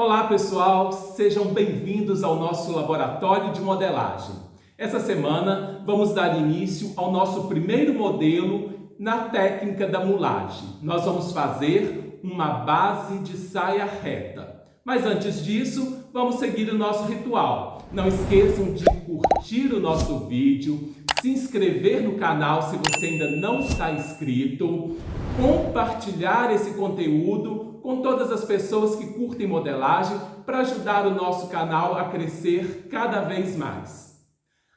Olá pessoal, sejam bem-vindos ao nosso laboratório de modelagem. Essa semana vamos dar início ao nosso primeiro modelo na técnica da mulagem. Nós vamos fazer uma base de saia reta. Mas antes disso, vamos seguir o nosso ritual. Não esqueçam de curtir o nosso vídeo, se inscrever no canal se você ainda não está inscrito, compartilhar esse conteúdo com todas as pessoas que curtem modelagem para ajudar o nosso canal a crescer cada vez mais.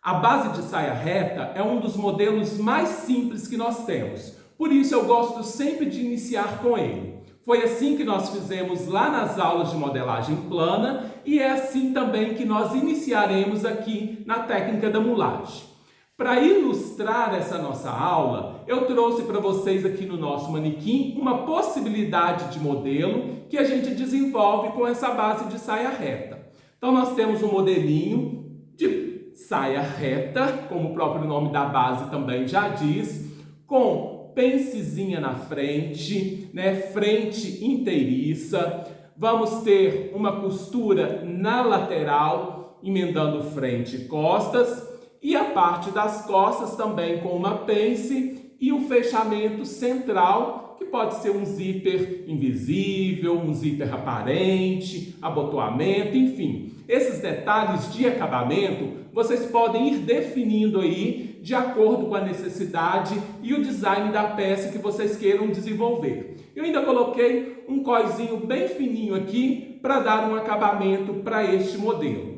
A base de saia reta é um dos modelos mais simples que nós temos, por isso eu gosto sempre de iniciar com ele. Foi assim que nós fizemos lá nas aulas de modelagem plana e é assim também que nós iniciaremos aqui na técnica da mulagem. Para ilustrar essa nossa aula, eu trouxe para vocês aqui no nosso manequim uma possibilidade de modelo que a gente desenvolve com essa base de saia reta. Então nós temos um modelinho de saia reta, como o próprio nome da base também já diz, com pencezinha na frente, frente inteiriça. Vamos ter uma costura na lateral, emendando frente e costas. E a parte das costas também com uma pence e o fechamento central, que pode ser um zíper invisível, um zíper aparente, abotoamento, enfim. Esses detalhes de acabamento vocês podem ir definindo aí de acordo com a necessidade e o design da peça que vocês queiram desenvolver. Eu ainda coloquei um coisinho bem fininho aqui para dar um acabamento para este modelo.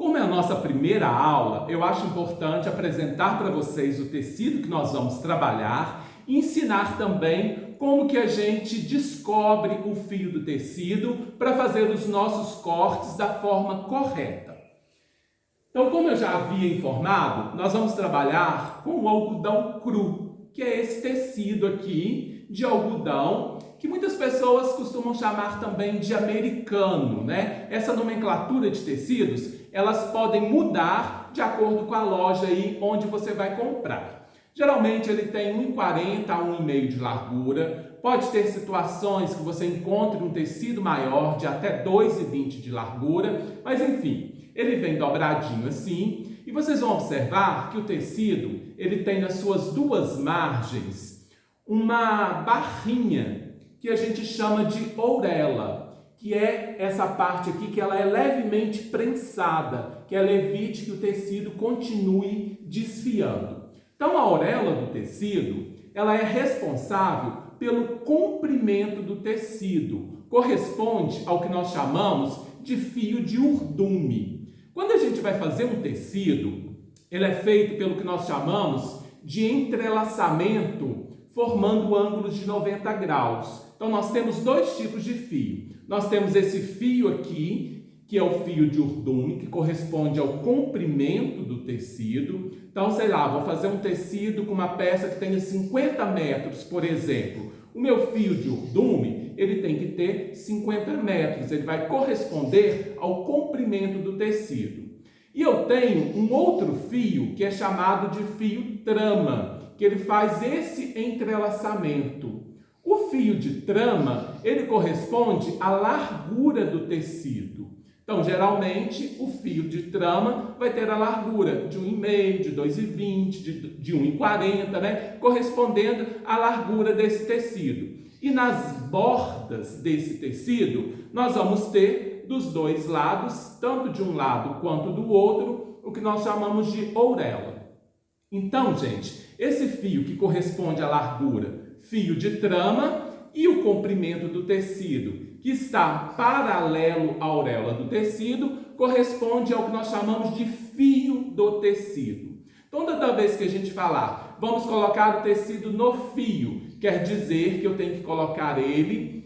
Como é a nossa primeira aula, eu acho importante apresentar para vocês o tecido que nós vamos trabalhar e ensinar também como que a gente descobre o fio do tecido para fazer os nossos cortes da forma correta. Então, como eu já havia informado, nós vamos trabalhar com o algodão cru, que é esse tecido aqui de algodão, que muitas pessoas costumam chamar também de americano, Essa nomenclatura de tecidos, elas podem mudar de acordo com a loja aí onde você vai comprar. Geralmente ele tem 1,40 a 1,5 de largura. Pode ter situações que você encontre um tecido maior de até 2,20 de largura, mas enfim, ele vem dobradinho assim. E vocês vão observar que o tecido, ele tem nas suas duas margens uma barrinha que a gente chama de ourela, que é essa parte aqui que ela é levemente prensada, que ela evite que o tecido continue desfiando. Então a orelha do tecido, ela é responsável pelo comprimento do tecido, corresponde ao que nós chamamos de fio de urdume. Quando a gente vai fazer um tecido, ele é feito pelo que nós chamamos de entrelaçamento, formando ângulos de 90 graus. Então nós temos dois tipos de fio. Nós temos esse fio aqui, que é o fio de urdume, que corresponde ao comprimento do tecido. Então, sei lá, vou fazer um tecido com uma peça que tenha 50 metros, por exemplo. O meu fio de urdume, ele tem que ter 50 metros, ele vai corresponder ao comprimento do tecido. E eu tenho um outro fio, que é chamado de fio trama, que ele faz esse entrelaçamento. O fio de trama, ele corresponde à largura do tecido. Então, geralmente, o fio de trama vai ter a largura de 1,5, de 2,20, de 1,40, correspondendo à largura desse tecido. E nas bordas desse tecido, nós vamos ter dos dois lados, tanto de um lado quanto do outro, o que nós chamamos de ourela. Então, gente, esse fio que corresponde à largura, fio de trama, e o comprimento do tecido, que está paralelo à auréola do tecido, corresponde ao que nós chamamos de fio do tecido. Então, toda vez que a gente falar, vamos colocar o tecido no fio, quer dizer que eu tenho que colocar ele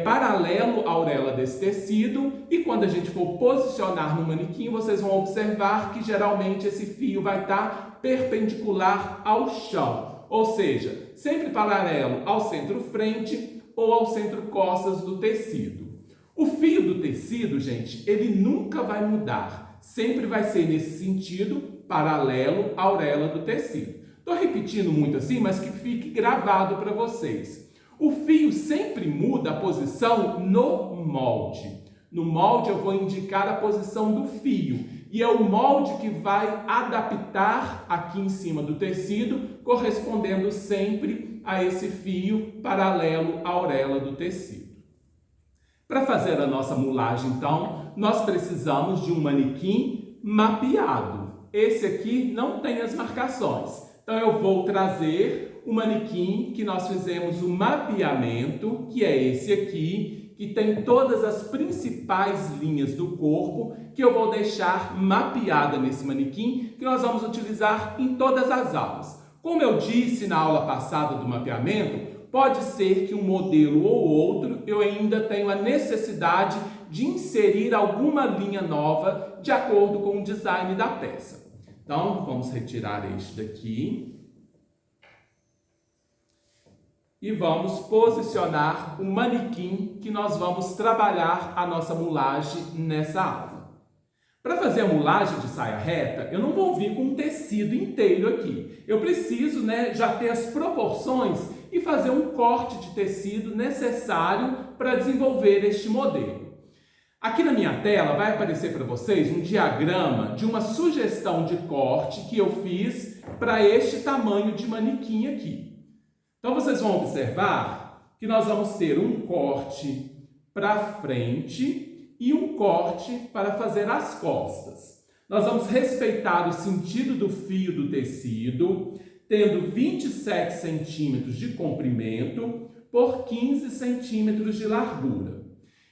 paralelo à auréola desse tecido, e quando a gente for posicionar no manequim, vocês vão observar que geralmente esse fio vai estar perpendicular ao chão. Ou seja, sempre paralelo ao centro-frente ou ao centro-costas do tecido. O fio do tecido, gente, ele nunca vai mudar. Sempre vai ser nesse sentido, paralelo à auréola do tecido. Estou repetindo muito assim, mas que fique gravado para vocês. O fio sempre muda a posição no molde. No molde eu vou indicar a posição do fio e é o molde que vai adaptar aqui em cima do tecido, correspondendo sempre a esse fio paralelo à orelha do tecido. Para fazer a nossa mulagem, então, nós precisamos de um manequim mapeado. Esse aqui não tem as marcações. Então, eu vou trazer o manequim que nós fizemos o mapeamento, que é esse aqui, que tem todas as principais linhas do corpo, que eu vou deixar mapeada nesse manequim, que nós vamos utilizar em todas as aulas. Como eu disse na aula passada do mapeamento, pode ser que um modelo ou outro eu ainda tenha a necessidade de inserir alguma linha nova de acordo com o design da peça. Então, vamos retirar este daqui. E vamos posicionar o manequim que nós vamos trabalhar a nossa mulagem nessa aula. Para fazer a mulagem de saia reta, eu não vou vir com um tecido inteiro aqui. Eu preciso, já ter as proporções e fazer um corte de tecido necessário para desenvolver este modelo. Aqui na minha tela vai aparecer para vocês um diagrama de uma sugestão de corte que eu fiz para este tamanho de manequim aqui. Então, vocês vão observar que nós vamos ter um corte para frente e um corte para fazer as costas. Nós vamos respeitar o sentido do fio do tecido, tendo 27 centímetros de comprimento por 15 centímetros de largura.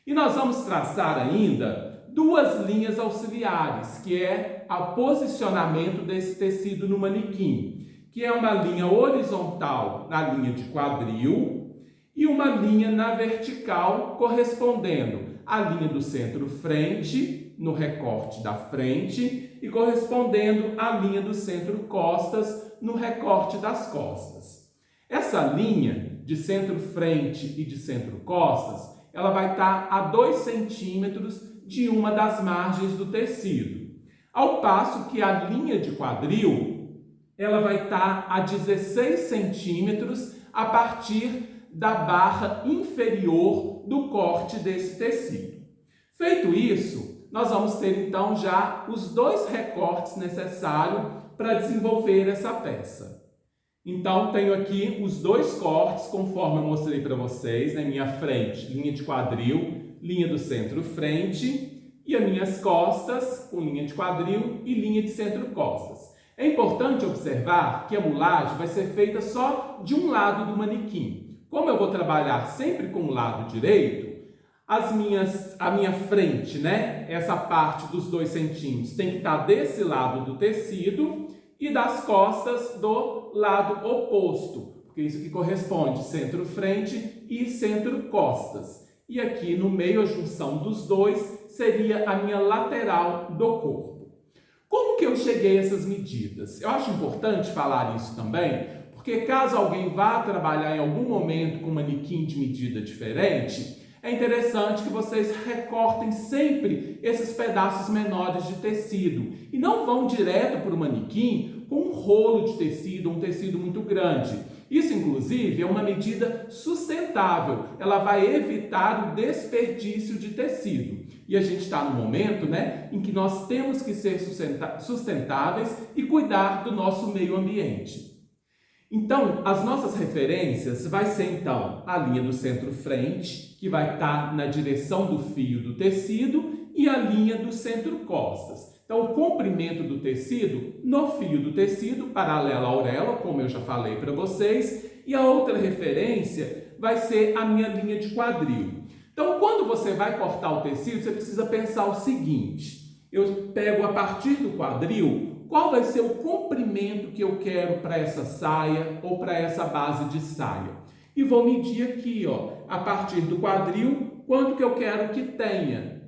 E nós vamos traçar ainda duas linhas auxiliares, que é o posicionamento desse tecido no manequim, que é uma linha horizontal na linha de quadril e uma linha na vertical correspondendo à linha do centro-frente, no recorte da frente, e correspondendo à linha do centro-costas, no recorte das costas. Essa linha de centro-frente e de centro-costas, ela vai estar a 2 centímetros de uma das margens do tecido, ao passo que a linha de quadril ela vai estar a 16 centímetros a partir da barra inferior do corte desse tecido. Feito isso, nós vamos ter então já os dois recortes necessários para desenvolver essa peça. Então, tenho aqui os dois cortes, conforme eu mostrei para vocês, na minha frente, linha de quadril, linha do centro-frente, e as minhas costas, com linha de quadril e linha de centro-costas. É importante observar que a mulagem vai ser feita só de um lado do manequim. Como eu vou trabalhar sempre com o lado direito, a minha frente, essa parte dos 2 centímetros, tem que estar desse lado do tecido e das costas do lado oposto, porque isso aqui corresponde centro-frente e centro-costas. E aqui no meio, a junção dos dois seria a minha lateral do corpo. Como que eu cheguei a essas medidas? Eu acho importante falar isso também, porque caso alguém vá trabalhar em algum momento com um manequim de medida diferente, é interessante que vocês recortem sempre esses pedaços menores de tecido e não vão direto para o manequim com um rolo de tecido, um tecido muito grande. Isso, inclusive, é uma medida sustentável. Ela vai evitar o desperdício de tecido. E a gente está no momento, em que nós temos que ser sustentáveis e cuidar do nosso meio ambiente. Então, as nossas referências vai ser, então, a linha do centro-frente, que vai estar na direção do fio do tecido, e a linha do centro-costas. Então, o comprimento do tecido no fio do tecido, paralelo à auréola, como eu já falei para vocês, e a outra referência vai ser a minha linha de quadril. Então, quando você vai cortar o tecido, você precisa pensar o seguinte: eu pego a partir do quadril, qual vai ser o comprimento que eu quero para essa saia ou para essa base de saia? E vou medir aqui, a partir do quadril, quanto que eu quero que tenha.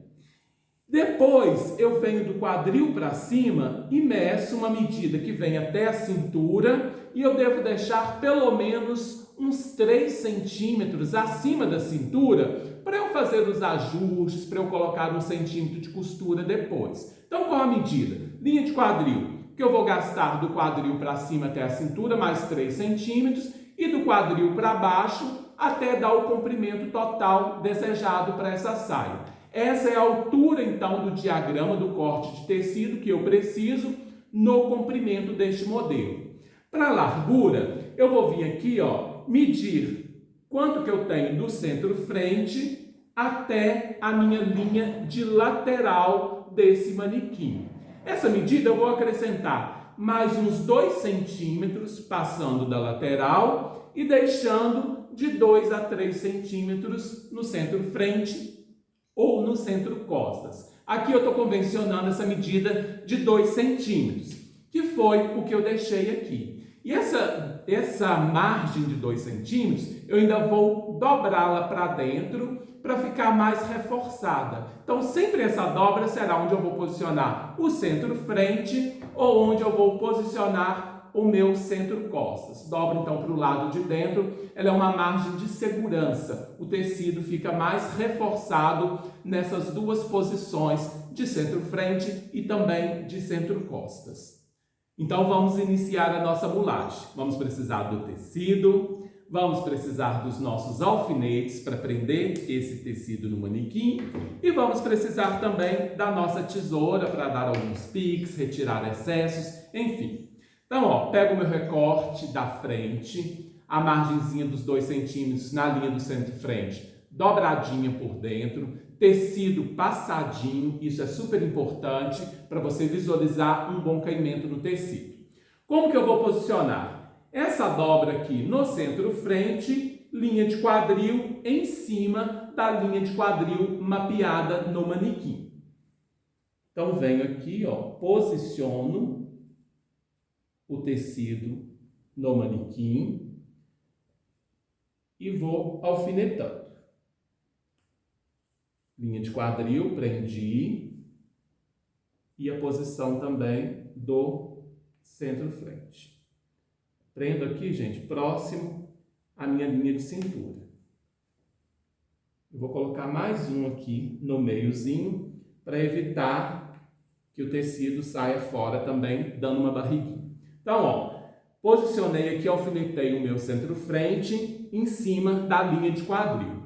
Depois, eu venho do quadril para cima e meço uma medida que vem até a cintura e eu devo deixar pelo menos uns 3 centímetros acima da cintura para eu fazer os ajustes, para eu colocar 1 centímetro de costura depois. Então, qual a medida? Linha de quadril, que eu vou gastar do quadril para cima até a cintura, mais 3 centímetros, e do quadril para baixo até dar o comprimento total desejado para essa saia. Essa é a altura, então, do diagrama do corte de tecido que eu preciso no comprimento deste modelo. Para a largura, eu vou vir aqui, medir quanto que eu tenho do centro-frente até a minha linha de lateral desse manequim. Essa medida eu vou acrescentar mais uns 2 centímetros passando da lateral e deixando de 2 a 3 centímetros no centro-frente ou no centro-costas. Aqui eu estou convencionando essa medida de 2 centímetros, que foi o que eu deixei aqui. E essa margem de 2 centímetros, eu ainda vou dobrá-la para dentro para ficar mais reforçada. Então, sempre essa dobra será onde eu vou posicionar o centro-frente ou onde eu vou posicionar o meu centro-costas. Dobro, então, para o lado de dentro. Ela é uma margem de segurança. O tecido fica mais reforçado nessas duas posições de centro-frente e também de centro-costas. Então, vamos iniciar a nossa mulagem. Vamos precisar do tecido, vamos precisar dos nossos alfinetes para prender esse tecido no manequim e vamos precisar também da nossa tesoura para dar alguns piques, retirar excessos, enfim. Então, pego o meu recorte da frente, a margenzinha dos 2 centímetros na linha do centro-frente, dobradinha por dentro, tecido passadinho, isso é super importante para você visualizar um bom caimento no tecido. Como que eu vou posicionar? Essa dobra aqui no centro-frente, linha de quadril em cima da linha de quadril mapeada no manequim. Então, venho aqui, posiciono o tecido no manequim e vou alfinetando. Linha de quadril, prendi, e a posição também do centro-frente. Prendo aqui, gente, próximo à minha linha de cintura. Eu vou colocar mais um aqui no meiozinho para evitar que o tecido saia fora também, dando uma barriguinha. Então, posicionei aqui, alfinetei o meu centro-frente em cima da linha de quadril.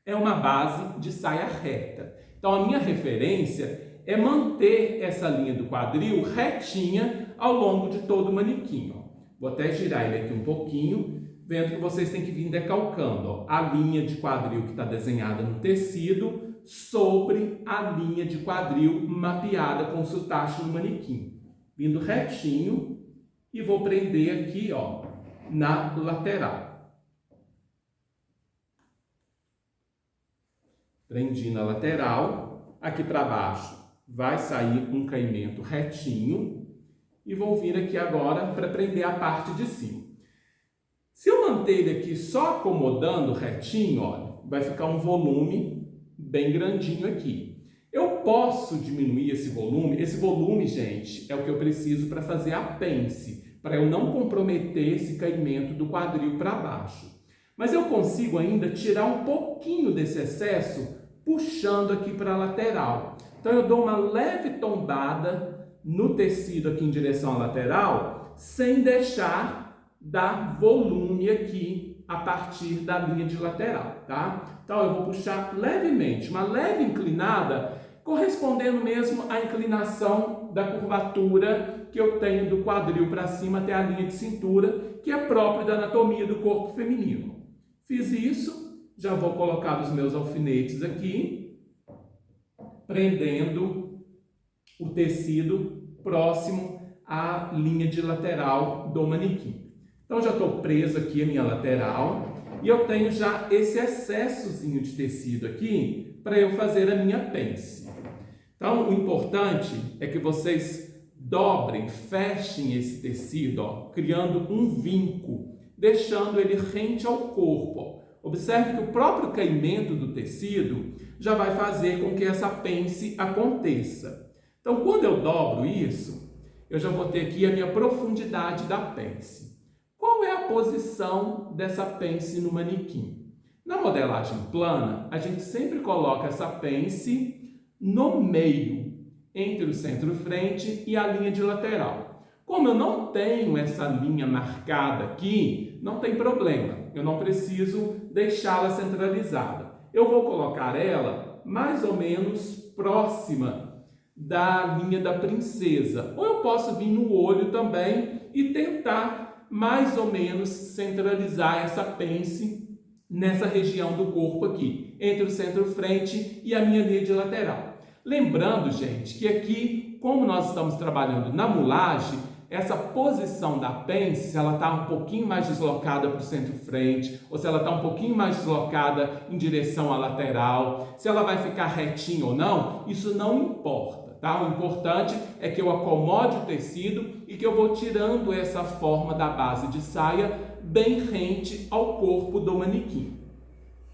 É uma base de saia reta. Então, a minha referência é manter essa linha do quadril retinha ao longo de todo o manequim. Vou até girar ele aqui um pouquinho, vendo que vocês têm que vir decalcando a linha de quadril que está desenhada no tecido sobre a linha de quadril mapeada com sotache no manequim. Vindo retinho e vou prender aqui, na lateral. Prendi na lateral, aqui para baixo vai sair um caimento retinho e vou vir aqui agora para prender a parte de cima. Se eu manter ele aqui só acomodando retinho, vai ficar um volume bem grandinho aqui. Eu posso diminuir esse volume, gente, é o que eu preciso para fazer a pence, para eu não comprometer esse caimento do quadril para baixo. Mas eu consigo ainda tirar um pouquinho desse excesso puxando aqui para a lateral. Então, eu dou uma leve tombada no tecido aqui em direção à lateral, sem deixar dar volume aqui a partir da linha de lateral, tá? Então, eu vou puxar levemente, uma leve inclinada, correspondendo mesmo à inclinação da curvatura que eu tenho do quadril para cima até a linha de cintura, que é própria da anatomia do corpo feminino. Fiz isso, já vou colocar os meus alfinetes aqui, prendendo o tecido próximo à linha de lateral do manequim. Então, já estou preso aqui a minha lateral e eu tenho já esse excessozinho de tecido aqui para eu fazer a minha pence. Então, o importante é que vocês dobrem, fechem esse tecido, criando um vinco, deixando ele rente ao corpo. Observe que o próprio caimento do tecido já vai fazer com que essa pence aconteça. Então, quando eu dobro isso, eu já vou ter aqui a minha profundidade da pence. Qual é a posição dessa pence no manequim? Na modelagem plana, a gente sempre coloca essa pence no meio, entre o centro-frente e a linha de lateral. Como eu não tenho essa linha marcada aqui, não tem problema, eu não preciso deixá-la centralizada. Eu vou colocar ela mais ou menos próxima da linha da princesa, ou eu posso vir no olho também e tentar mais ou menos centralizar essa pence nessa região do corpo aqui, entre o centro-frente e a minha linha de lateral. Lembrando, gente, que aqui, como nós estamos trabalhando na mulagem, essa posição da pence, se ela está um pouquinho mais deslocada para o centro-frente, ou se ela está um pouquinho mais deslocada em direção à lateral, se ela vai ficar retinha ou não, isso não importa, tá? O importante é que eu acomode o tecido e que eu vou tirando essa forma da base de saia bem rente ao corpo do manequim.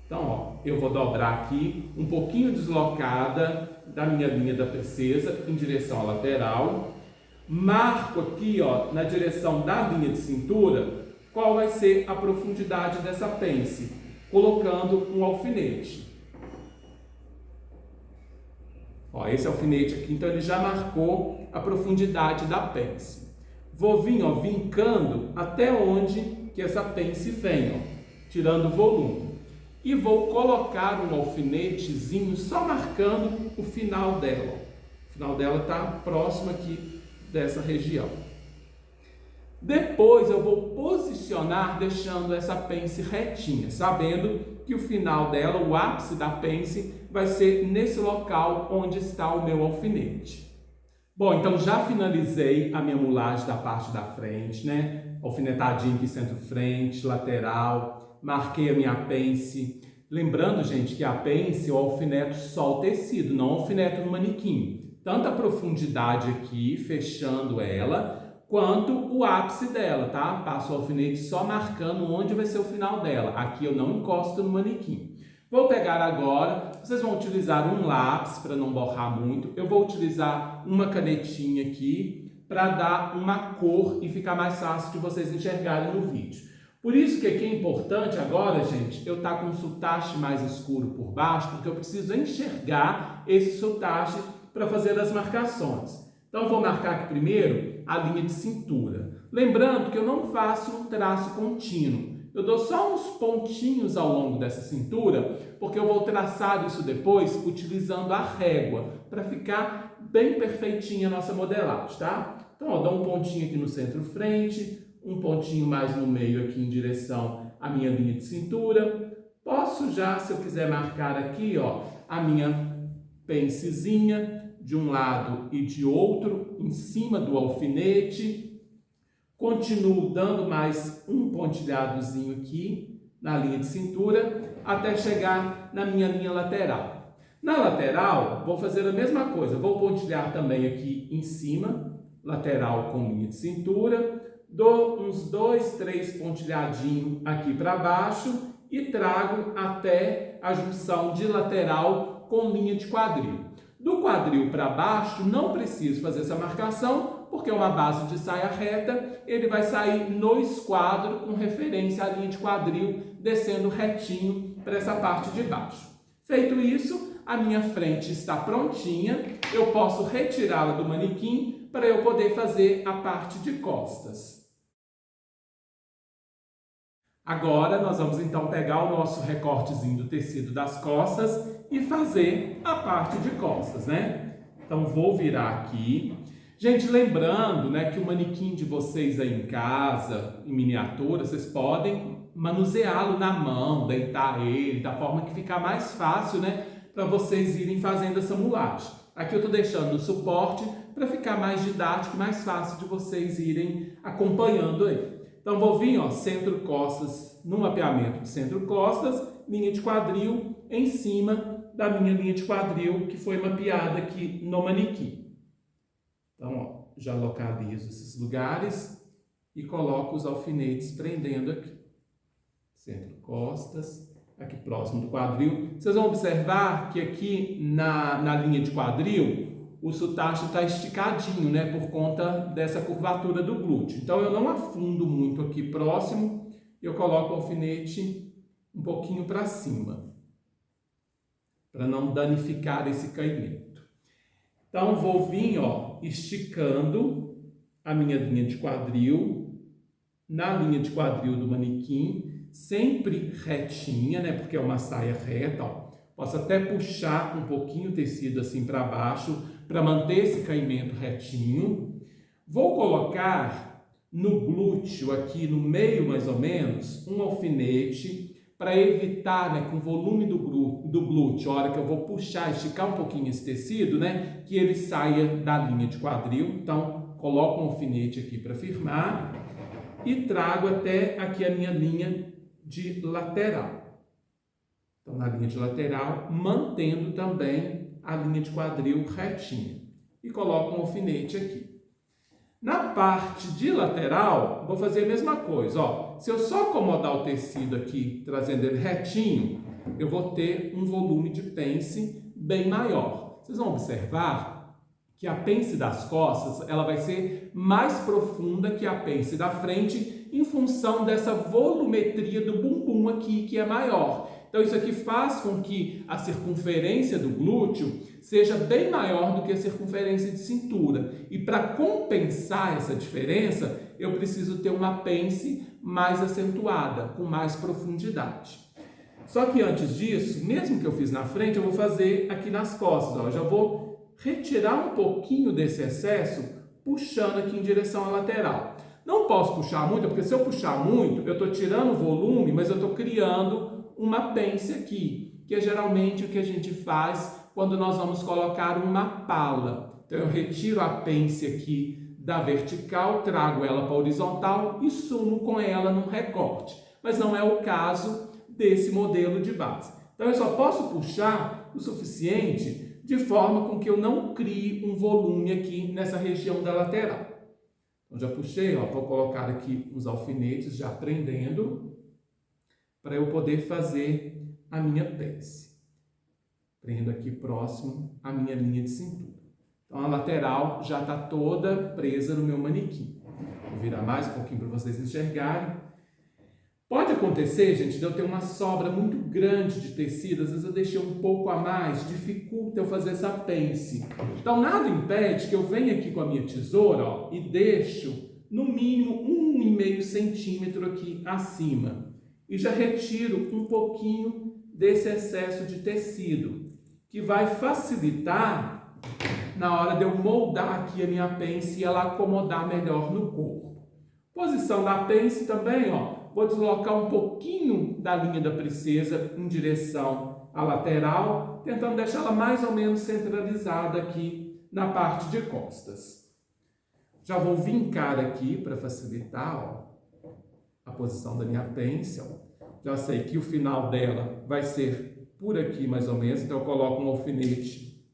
Então, ó, eu vou dobrar aqui um pouquinho deslocada da minha linha da princesa em direção à lateral. Marco aqui, ó, na direção da linha de cintura, qual vai ser a profundidade dessa pence, colocando um alfinete. Ó, esse alfinete aqui, então ele já marcou a profundidade da pence. Vou vir, ó, vincando até onde que essa pence vem, ó, tirando o volume. E vou colocar um alfinetezinho só marcando o final dela. O final dela está próximo aqui dessa região. Depois eu vou posicionar deixando essa pence retinha, sabendo que o final dela, o ápice da pence, vai ser nesse local onde está o meu alfinete. Bom, então já finalizei a minha mulagem da parte da frente, né? Alfinetadinho aqui centro-frente, lateral, marquei a minha pence. Lembrando, gente, que a pence eu alfineto só o tecido, não alfineto no manequim. Tanto a profundidade aqui, fechando ela, quanto o ápice dela, tá? Passo o alfinete só marcando onde vai ser o final dela. Aqui eu não encosto no manequim. Vou pegar agora, vocês vão utilizar um lápis para não borrar muito. Eu vou utilizar uma canetinha aqui para dar uma cor e ficar mais fácil de vocês enxergarem no vídeo. Por isso que aqui é importante agora, gente, eu estar com um sotache mais escuro por baixo, porque eu preciso enxergar esse sotache para fazer as marcações. Então, vou marcar aqui primeiro a linha de cintura. Lembrando que eu não faço um traço contínuo. Eu dou só uns pontinhos ao longo dessa cintura, porque eu vou traçar isso depois utilizando a régua, para ficar bem perfeitinha a nossa modelagem, tá? Então, ó, dou um pontinho aqui no centro-frente, um pontinho mais no meio aqui em direção à minha linha de cintura. Posso já, se eu quiser marcar aqui, ó, a minha pencezinha de um lado e de outro, em cima do alfinete. Continuo dando mais um pontilhadozinho aqui na linha de cintura, até chegar na minha linha lateral. Na lateral, vou fazer a mesma coisa. Vou pontilhar também aqui em cima, lateral com linha de cintura. Dou uns 2, 3 pontilhadinhos aqui para baixo e trago até a junção de lateral com linha de quadril. Do quadril para baixo, não preciso fazer essa marcação, porque é uma base de saia reta, ele vai sair no esquadro com referência à linha de quadril, descendo retinho para essa parte de baixo. Feito isso, a minha frente está prontinha, eu posso retirá-la do manequim para eu poder fazer a parte de costas. Agora, nós vamos então pegar o nosso recortezinho do tecido das costas e fazer a parte de costas, né? Então, vou virar aqui. Gente, lembrando, né, que o manequim de vocês aí em casa, em miniatura, vocês podem manuseá-lo na mão, deitar ele, da forma que ficar mais fácil, né, para vocês irem fazendo essa mulagem. Aqui eu estou deixando o suporte para ficar mais didático, mais fácil de vocês irem acompanhando aí. Então, vou vir, ó, centro-costas, no mapeamento de centro-costas, linha de quadril em cima da minha linha de quadril que foi mapeada aqui no manequim. Então, ó, já localizo esses lugares e coloco os alfinetes prendendo aqui. Centro-costas, aqui próximo do quadril. Vocês vão observar que aqui na linha de quadril, o sotache está esticadinho, né, por conta dessa curvatura do glúteo. Então, eu não afundo muito aqui próximo, eu coloco o alfinete um pouquinho para cima, para não danificar esse caimento. Então, vou vir, ó, esticando a minha linha de quadril, na linha de quadril do manequim, sempre retinha, né? Porque é uma saia reta, ó. Posso até puxar um pouquinho o tecido assim para baixo, para manter esse caimento retinho. Vou colocar no glúteo, aqui no meio mais ou menos, um alfinete, para evitar, né, com o volume do glúteo, a hora que eu vou puxar, esticar um pouquinho esse tecido, né, que ele saia da linha de quadril. Então, coloco um alfinete aqui para firmar e trago até aqui a minha linha de lateral. Então, na linha de lateral, mantendo também a linha de quadril retinha. E coloco um alfinete aqui. Na parte de lateral, vou fazer a mesma coisa, ó. Se eu só acomodar o tecido aqui, trazendo ele retinho, eu vou ter um volume de pence bem maior. Vocês vão observar que a pence das costas, ela vai ser mais profunda que a pence da frente, em função dessa volumetria do bumbum aqui, que é maior. Então, isso aqui faz com que a circunferência do glúteo seja bem maior do que a circunferência de cintura. E para compensar essa diferença, eu preciso ter uma pence mais acentuada, com mais profundidade. Só que antes disso, mesmo que eu fiz na frente, eu vou fazer aqui nas costas. Ó. Eu já vou retirar um pouquinho desse excesso, puxando aqui em direção à lateral. Não posso puxar muito, porque se eu puxar muito, eu estou tirando volume, mas eu estou criando uma pence aqui, que é geralmente o que a gente faz quando nós vamos colocar uma pala. Então, eu retiro a pence aqui da vertical, trago ela para a horizontal e sumo com ela num recorte. Mas não é o caso desse modelo de base. Então, eu só posso puxar o suficiente de forma com que eu não crie um volume aqui nessa região da lateral. Então, já puxei, ó, vou colocar aqui os alfinetes, já prendendo, para eu poder fazer a minha pence. Prendo aqui próximo à minha linha de cintura. Então, a lateral já está toda presa no meu manequim. Vou virar mais um pouquinho para vocês enxergarem. Pode acontecer, gente, de eu ter uma sobra muito grande de tecido, às vezes eu deixei um pouco a mais, dificulta eu fazer essa pence. Então, nada impede que eu venha aqui com a minha tesoura, ó, e deixo no mínimo 1,5 centímetro aqui acima. E já retiro um pouquinho desse excesso de tecido, que vai facilitar na hora de eu moldar aqui a minha pence e ela acomodar melhor no corpo. Posição da pence também, ó. Vou deslocar um pouquinho da linha da princesa em direção à lateral, tentando deixar ela mais ou menos centralizada aqui na parte de costas. Já vou vincar aqui para facilitar, ó, a posição da minha pence. Ó. Já sei que o final dela vai ser por aqui mais ou menos, então eu coloco um alfinete,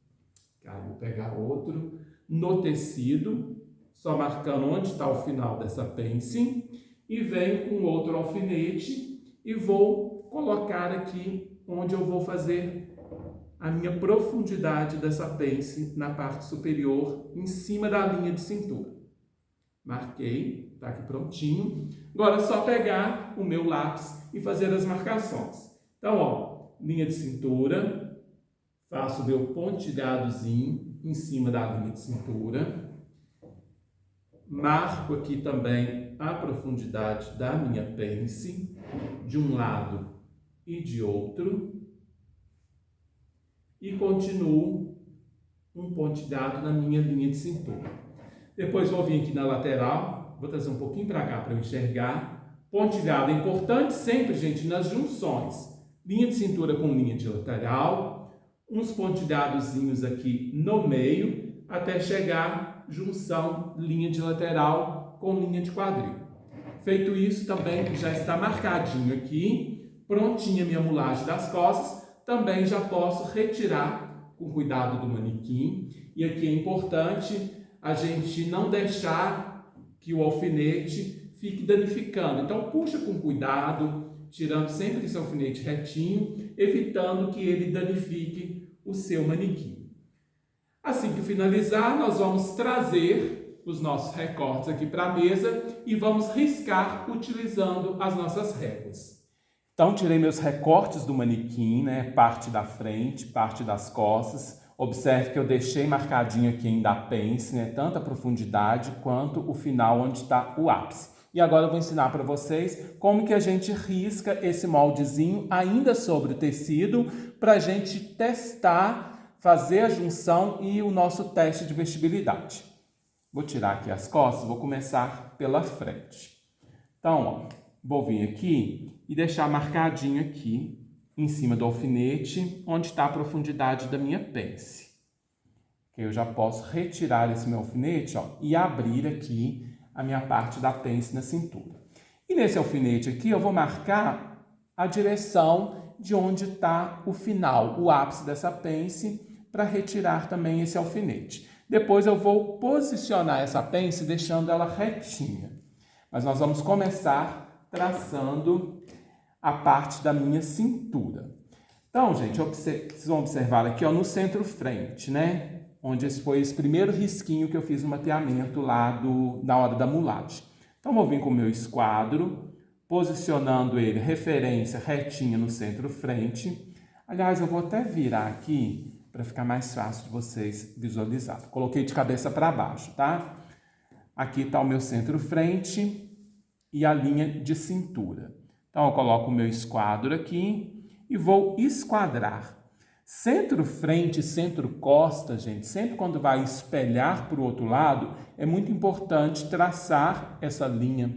aí vou pegar outro, no tecido, só marcando onde está o final dessa pence. E venho com outro alfinete e vou colocar aqui onde eu vou fazer a minha profundidade dessa pence na parte superior, em cima da linha de cintura. Marquei, está aqui prontinho. Agora é só pegar o meu lápis e fazer as marcações. Então, ó, linha de cintura, faço o meu pontilhadozinho em cima da linha de cintura. Marco aqui também a profundidade da minha pence, de um lado e de outro. E continuo um pontilhado na minha linha de cintura. Depois vou vir aqui na lateral, vou trazer um pouquinho para cá para eu enxergar. Pontilhado é importante sempre, gente, nas junções. Linha de cintura com linha de lateral, uns pontilhadozinhos aqui no meio, até chegar junção linha de lateral com linha de quadril. Feito isso, também já está marcadinho aqui, prontinha a minha mulagem das costas, também já posso retirar com cuidado do manequim. E aqui é importante a gente não deixar que o alfinete fique danificando. Então, puxa com cuidado, tirando sempre esse alfinete retinho, evitando que ele danifique o seu manequim. Assim que finalizar, nós vamos trazer os nossos recortes aqui para a mesa e vamos riscar utilizando as nossas réguas. Então, tirei meus recortes do manequim, né? Parte da frente, parte das costas. Observe que eu deixei marcadinho aqui ainda a pence, né? Tanto a profundidade quanto o final onde está o ápice. E agora eu vou ensinar para vocês como que a gente risca esse moldezinho ainda sobre o tecido para a gente testar, fazer a junção e o nosso teste de vestibilidade. Vou tirar aqui as costas, vou começar pela frente. Então, ó, vou vir aqui e deixar marcadinho aqui em cima do alfinete onde está a profundidade da minha pence. Eu já posso retirar esse meu alfinete, ó, e abrir aqui a minha parte da pence na cintura. E nesse alfinete aqui eu vou marcar a direção de onde está o final, o ápice dessa pence, para retirar também esse alfinete. Depois eu vou posicionar essa pence deixando ela retinha. Mas nós vamos começar traçando a parte da minha cintura. Então, gente, vocês vão observar aqui, ó, no centro-frente, né? Onde foi esse primeiro risquinho que eu fiz no mapeamento lá na hora da mulagem. Então, vou vir com o meu esquadro, posicionando ele referência retinha no centro-frente. Aliás, eu vou até virar aqui para ficar mais fácil de vocês visualizarem. Coloquei de cabeça para baixo, tá? Aqui está o meu centro-frente e a linha de cintura. Então, eu coloco o meu esquadro aqui e vou esquadrar. Centro-frente e centro-costa, gente, sempre quando vai espelhar para o outro lado, é muito importante traçar essa linha,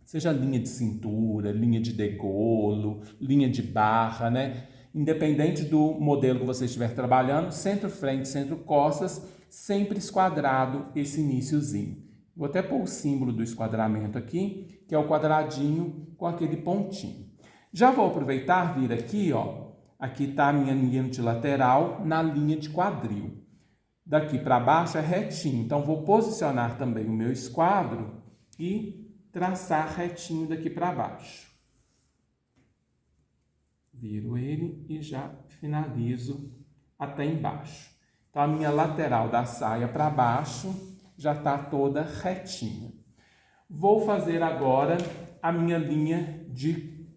seja linha de cintura, linha de degolo, linha de barra, né? Independente do modelo que você estiver trabalhando, centro-frente, centro-costas, sempre esquadrado esse iniciozinho. Vou até pôr o símbolo do esquadramento aqui, que é o quadradinho com aquele pontinho. Já vou aproveitar, vir aqui, ó. Aqui está a minha linha de lateral na linha de quadril. Daqui para baixo é retinho, então vou posicionar também o meu esquadro e traçar retinho daqui para baixo. Viro ele e já finalizo até embaixo. Então a minha lateral da saia para baixo já está toda retinha. Vou fazer agora a minha linha de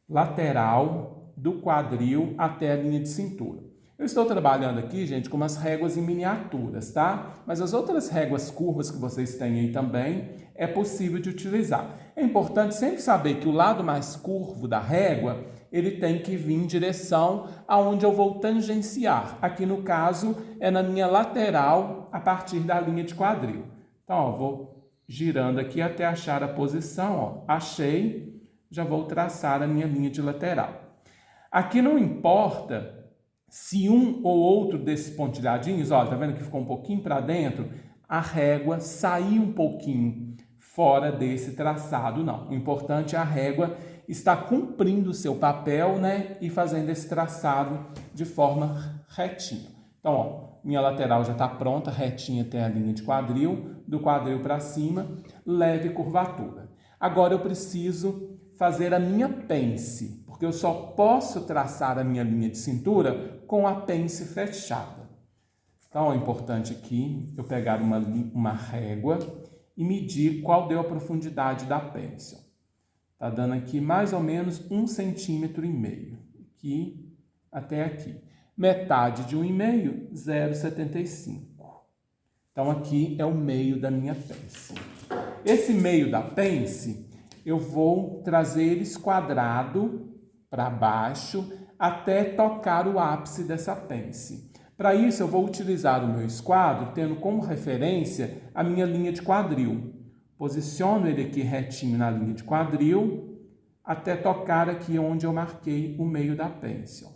lateral do quadril até a linha de cintura. Eu estou trabalhando aqui, gente, com umas réguas em miniaturas, tá? Mas as outras réguas curvas que vocês têm aí também é possível de utilizar. É importante sempre saber que o lado mais curvo da régua, ele tem que vir em direção aonde eu vou tangenciar. Aqui no caso é na minha lateral a partir da linha de quadril. Então, ó, vou girando aqui até achar a posição, ó. Achei, já vou traçar a minha linha de lateral. Aqui não importa se um ou outro desses pontilhadinhos, olha, tá vendo que ficou um pouquinho para dentro? A régua sair um pouquinho fora desse traçado, não. O importante é a régua estar cumprindo o seu papel, né? E fazendo esse traçado de forma retinha. Então, ó, minha lateral já está pronta, retinha até a linha de quadril, do quadril para cima, leve curvatura. Agora eu preciso fazer a minha pence, porque eu só posso traçar a minha linha de cintura com a pence fechada. Então, é importante aqui eu pegar uma régua e medir qual deu a profundidade da pence. Está dando aqui mais ou menos 1,5 cm, aqui até aqui. Metade de 1,5, 0,75. Então, aqui é o meio da minha pence. Esse meio da pence, eu vou trazer ele esquadrado para baixo até tocar o ápice dessa pence. Para isso, eu vou utilizar o meu esquadro tendo como referência a minha linha de quadril. Posiciono ele aqui retinho na linha de quadril até tocar aqui onde eu marquei o meio da pence.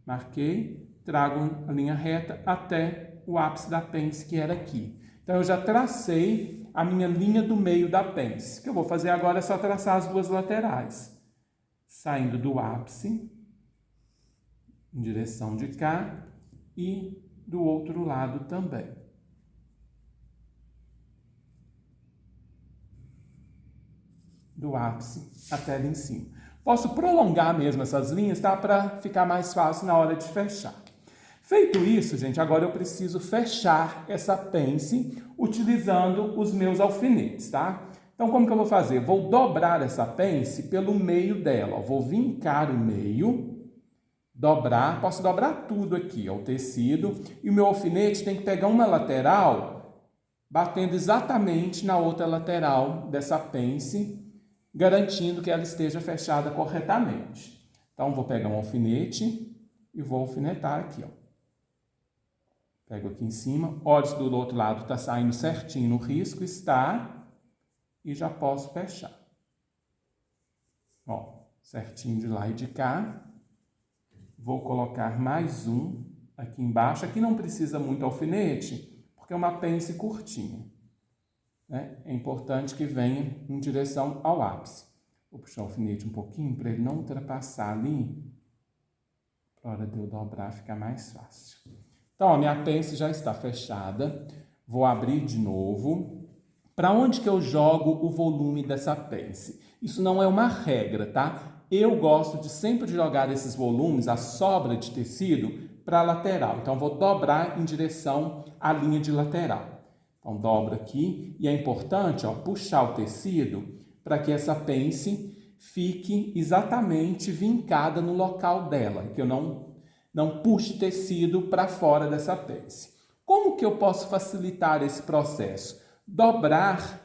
Marquei, trago a linha reta até o ápice da pence, que era aqui. Então, eu já tracei a minha linha do meio da pence. O que eu vou fazer agora é só traçar as duas laterais. Saindo do ápice, em direção de cá, e do outro lado também. Do ápice até ali em cima. Posso prolongar mesmo essas linhas, tá? Para ficar mais fácil na hora de fechar. Feito isso, gente, agora eu preciso fechar essa pence utilizando os meus alfinetes, tá? Então, como que eu vou fazer? Vou dobrar essa pence pelo meio dela, ó. Vou vincar o meio dobrar, posso dobrar tudo aqui, ó, o tecido, e o meu alfinete tem que pegar uma lateral, batendo exatamente na outra lateral dessa pence, garantindo que ela esteja fechada corretamente. Então, vou pegar um alfinete e vou alfinetar aqui, ó. Pego aqui em cima, olha do outro lado, está saindo certinho no risco, está, e já posso fechar. Ó, certinho de lá e de cá. Vou colocar mais um aqui embaixo. Aqui não precisa muito alfinete, porque é uma pence curtinha, né? É importante que venha em direção ao ápice. Vou puxar o alfinete um pouquinho para ele não ultrapassar ali. Para a hora de eu dobrar ficar mais fácil. Então, a minha pence já está fechada. Vou abrir de novo. Para onde que eu jogo o volume dessa pence? Isso não é uma regra, tá? Eu gosto de sempre jogar esses volumes, a sobra de tecido, para a lateral. Então, vou dobrar em direção à linha de lateral. Então, dobro aqui. E é importante, ó, puxar o tecido para que essa pence fique exatamente vincada no local dela, que eu não puxe tecido para fora dessa pence. Como que eu posso facilitar esse processo? Dobrar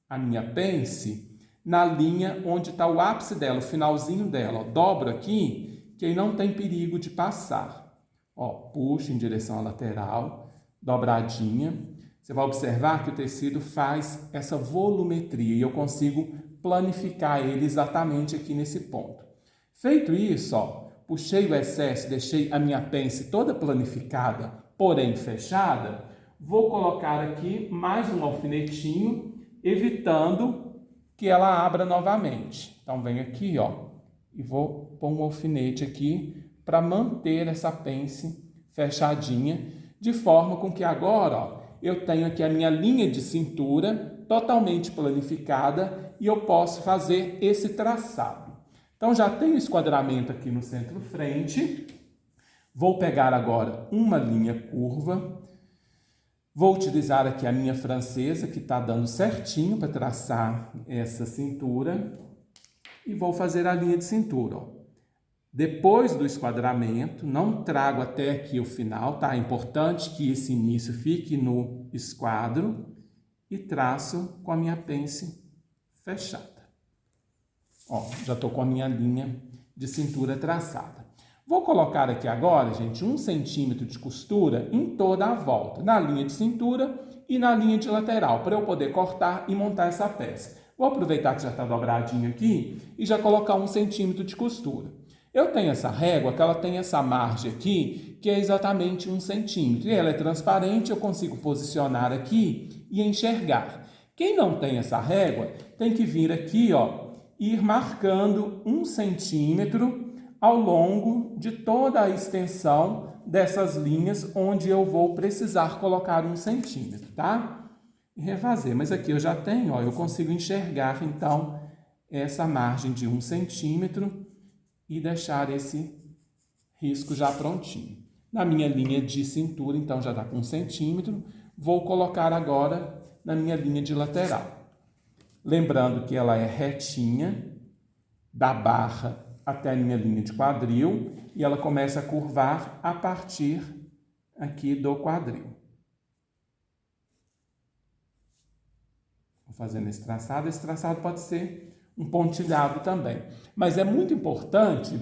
a minha pence na linha onde está o ápice dela, o finalzinho dela. Ó, dobro aqui, que aí não tem perigo de passar. Ó, puxo em direção à lateral, dobradinha. Você vai observar que o tecido faz essa volumetria e eu consigo planificar ele exatamente aqui nesse ponto. Feito isso, ó, puxei o excesso, deixei a minha pence toda planificada, porém fechada, vou colocar aqui mais um alfinetinho, evitando que ela abra novamente. Então, venho aqui, ó, e vou pôr um alfinete aqui para manter essa pence fechadinha, de forma com que agora, ó, eu tenho aqui a minha linha de cintura totalmente planificada e eu posso fazer esse traçado. Então, já tenho o esquadramento aqui no centro-frente. Vou pegar agora uma linha curva. Vou utilizar aqui a minha francesa, que está dando certinho para traçar essa cintura. E vou fazer a linha de cintura, ó. Depois do esquadramento, não trago até aqui o final, tá? É importante que esse início fique no esquadro e traço com a minha pence fechada. Ó, já estou com a minha linha de cintura traçada. Vou colocar aqui agora, gente, 1 centímetro de costura em toda a volta, na linha de cintura e na linha de lateral, para eu poder cortar e montar essa peça. Vou aproveitar que já está dobradinho aqui e já colocar 1 centímetro de costura. Eu tenho essa régua, que ela tem essa margem aqui, que é exatamente 1 centímetro. E ela é transparente, eu consigo posicionar aqui e enxergar. Quem não tem essa régua, tem que vir aqui, ó, e ir marcando 1 centímetro ao longo de toda a extensão dessas linhas, onde eu vou precisar colocar 1 centímetro, tá? E refazer. Mas aqui eu já tenho, ó, eu consigo enxergar, então, essa margem de 1 centímetro, e deixar esse risco já prontinho. Na minha linha de cintura, então, já está com 1 centímetro. Vou colocar agora na minha linha de lateral. Lembrando que ela é retinha, da barra até a minha linha de quadril, e ela começa a curvar a partir aqui do quadril. Vou fazendo esse traçado pode ser um pontilhado também. Mas é muito importante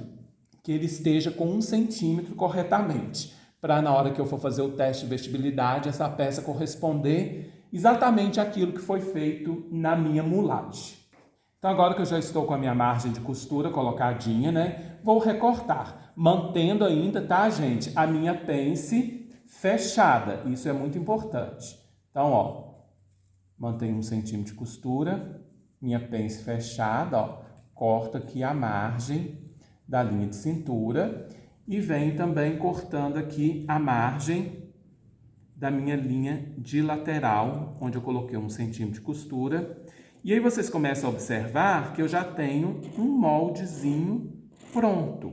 que ele esteja com 1 centímetro corretamente, para na hora que eu for fazer o teste de vestibilidade, essa peça corresponder exatamente àquilo que foi feito na minha mulagem. Então, agora que eu já estou com a minha margem de costura colocadinha, né, vou recortar, mantendo ainda, tá, gente, a minha pence fechada. Isso é muito importante. Então, ó, mantenho 1 centímetro de costura, minha pence fechada, ó, corto aqui a margem da linha de cintura e venho também cortando aqui a margem da minha linha de lateral, onde eu coloquei 1 centímetro de costura. E aí vocês começam a observar que eu já tenho um moldezinho pronto.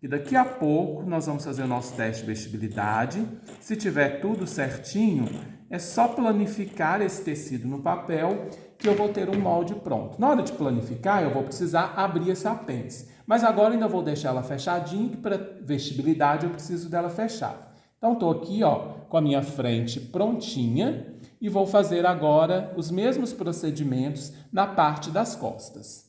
E daqui a pouco nós vamos fazer o nosso teste de vestibilidade. Se tiver tudo certinho, é só planificar esse tecido no papel que eu vou ter um molde pronto. Na hora de planificar, eu vou precisar abrir essa pence. Mas agora ainda vou deixar ela fechadinha, que para vestibilidade eu preciso dela fechada. Então, estou aqui, ó, com a minha frente prontinha e vou fazer agora os mesmos procedimentos na parte das costas.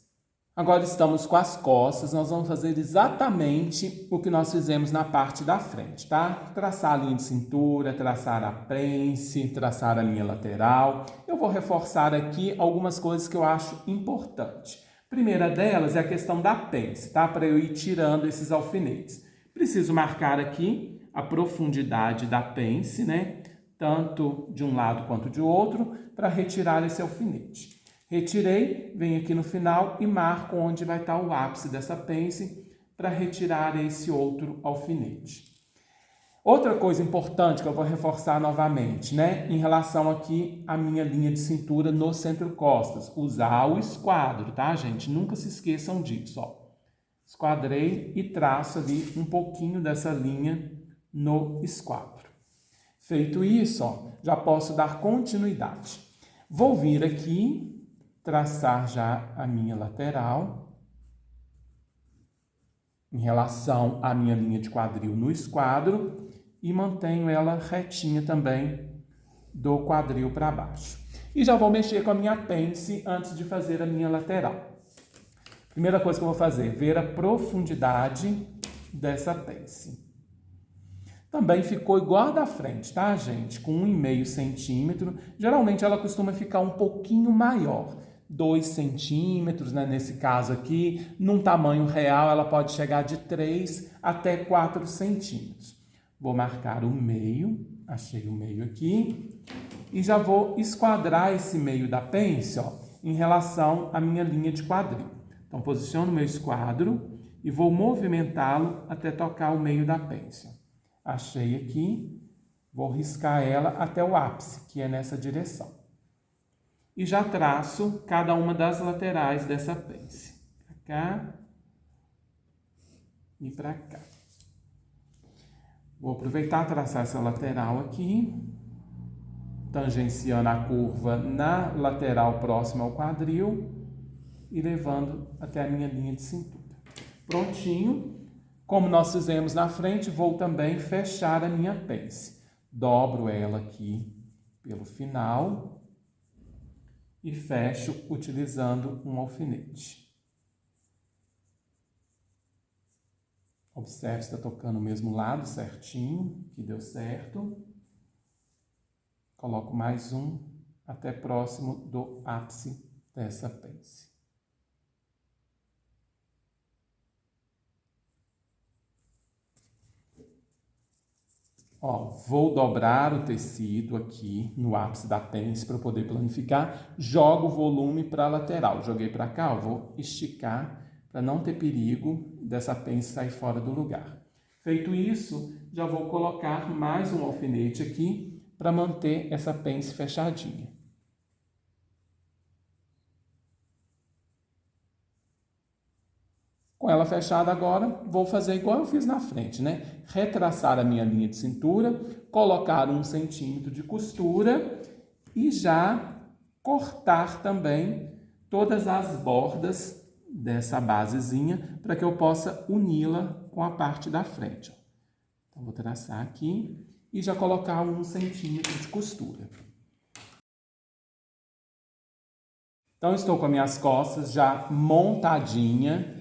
Agora estamos com as costas, nós vamos fazer exatamente o que nós fizemos na parte da frente, tá? Traçar a linha de cintura, traçar a pence, traçar a linha lateral. Eu vou reforçar aqui algumas coisas que eu acho importante. A primeira delas é a questão da pence, tá? Para eu ir tirando esses alfinetes. Preciso marcar aqui a profundidade da pence, né? Tanto de um lado quanto de outro, para retirar esse alfinete. Retirei, venho aqui no final e marco onde vai estar o ápice dessa pence para retirar esse outro alfinete. Outra coisa importante que eu vou reforçar novamente, né? Em relação aqui à minha linha de cintura no centro-costas. Usar o esquadro, tá, gente? Nunca se esqueçam disso, ó. Esquadrei e traço ali um pouquinho dessa linha no esquadro. Feito isso, ó, já posso dar continuidade. Vou vir aqui, traçar já a minha lateral em relação à minha linha de quadril no esquadro e mantenho ela retinha também do quadril para baixo. E já vou mexer com a minha pence antes de fazer a minha lateral. Primeira coisa que eu vou fazer, ver a profundidade dessa pence. Também ficou igual a da frente, tá, gente? Com 1,5 centímetro. Geralmente ela costuma ficar um pouquinho maior. 2 centímetros, né? Nesse caso aqui. Num tamanho real, ela pode chegar de 3 até 4 centímetros. Vou marcar o meio. Achei o meio aqui. E já vou esquadrar esse meio da pence, ó, em relação à minha linha de quadril. Então, posiciono o meu esquadro e vou movimentá-lo até tocar o meio da pence. Achei aqui, vou riscar ela até o ápice, que é nessa direção. E já traço cada uma das laterais dessa pence. Para cá e para cá. Vou aproveitar e traçar essa lateral aqui, tangenciando a curva na lateral próxima ao quadril e levando até a minha linha de cintura. Prontinho. Como nós fizemos na frente, vou também fechar a minha pence. Dobro ela aqui pelo final e fecho utilizando um alfinete. Observe se está tocando o mesmo lado certinho, que deu certo. Coloco mais um até próximo do ápice dessa pence. Ó, vou dobrar o tecido aqui no ápice da pence para poder planificar. Jogo o volume para a lateral. Joguei para cá, ó, vou esticar para não ter perigo dessa pence sair fora do lugar. Feito isso, já vou colocar mais um alfinete aqui para manter essa pence fechadinha. Com ela fechada agora, vou fazer igual eu fiz na frente, né? Retraçar a minha linha de cintura, colocar 1 centímetro de costura e já cortar também todas as bordas dessa basezinha para que eu possa uni-la com a parte da frente. Então, vou traçar aqui e já colocar 1 centímetro de costura. Então, estou com as minhas costas já montadinha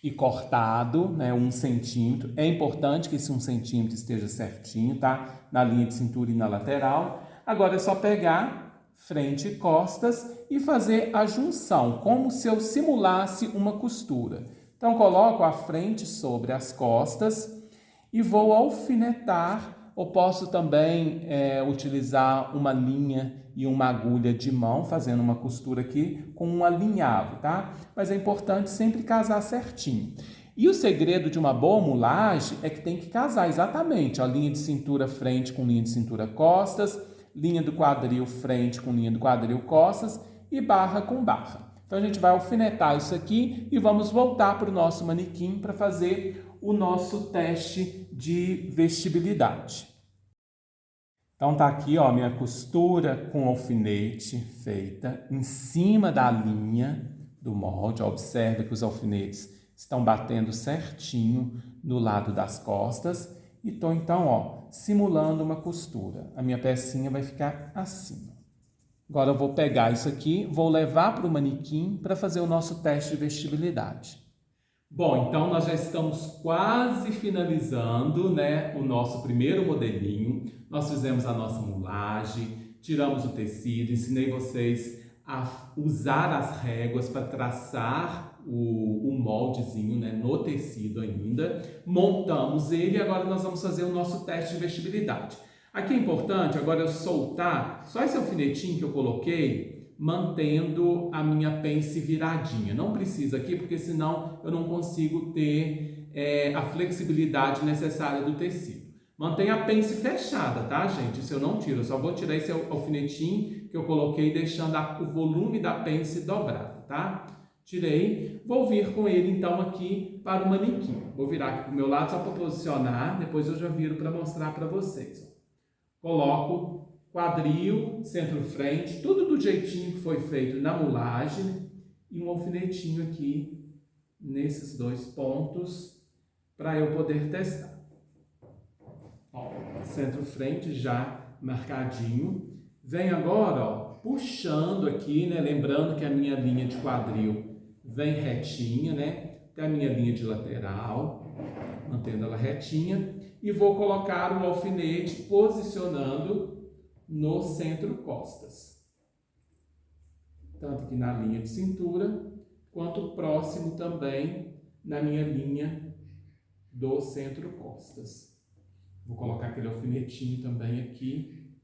e cortado, né, 1 centímetro. É importante que esse 1 centímetro esteja certinho, tá? Na linha de cintura e na lateral. Agora é só pegar frente e costas e fazer a junção, como se eu simulasse uma costura. Então, coloco a frente sobre as costas e vou alfinetar, ou posso também utilizar uma linha e uma agulha de mão, fazendo uma costura aqui com um alinhavo, tá? Mas é importante sempre casar certinho. E o segredo de uma boa mulagem é que tem que casar exatamente, ó, linha de cintura frente com linha de cintura costas, linha do quadril frente com linha do quadril costas e barra com barra. Então a gente vai alfinetar isso aqui e vamos voltar para o nosso manequim para fazer o nosso teste de vestibilidade. Então tá aqui, ó, minha costura com alfinete feita em cima da linha do molde. Observe que os alfinetes estão batendo certinho no lado das costas e estou então, ó, simulando uma costura. A minha pecinha vai ficar assim. Agora eu vou pegar isso aqui, vou levar para o manequim para fazer o nosso teste de vestibilidade. Bom, então nós já estamos quase finalizando, né, o nosso primeiro modelinho. Nós fizemos a nossa mulagem, tiramos o tecido, ensinei vocês a usar as réguas para traçar o moldezinho, né, no tecido ainda. Montamos ele e agora nós vamos fazer o nosso teste de vestibilidade. Aqui é importante agora eu soltar só esse alfinetinho que eu coloquei, mantendo a minha pence viradinha. Não precisa aqui, porque senão eu não consigo ter a flexibilidade necessária do tecido. Mantenha a pence fechada, tá, gente? Isso eu não tiro, eu só vou tirar esse alfinetinho que eu coloquei, deixando o volume da pence dobrado, tá? Tirei, vou vir com ele então aqui para o manequim. Vou virar aqui para o meu lado só para posicionar, depois eu já viro para mostrar para vocês. Coloco quadril, centro-frente, tudo do jeitinho que foi feito na mulagem e um alfinetinho aqui nesses dois pontos para eu poder testar. Ó, centro-frente já marcadinho. Vem agora, ó, puxando aqui, né? Lembrando que a minha linha de quadril vem retinha, né? Até a minha linha de lateral, mantendo ela retinha. E vou colocar o alfinete posicionando no centro-costas. Tanto aqui na linha de cintura, quanto próximo também na minha linha do centro-costas. Vou colocar aquele alfinetinho também aqui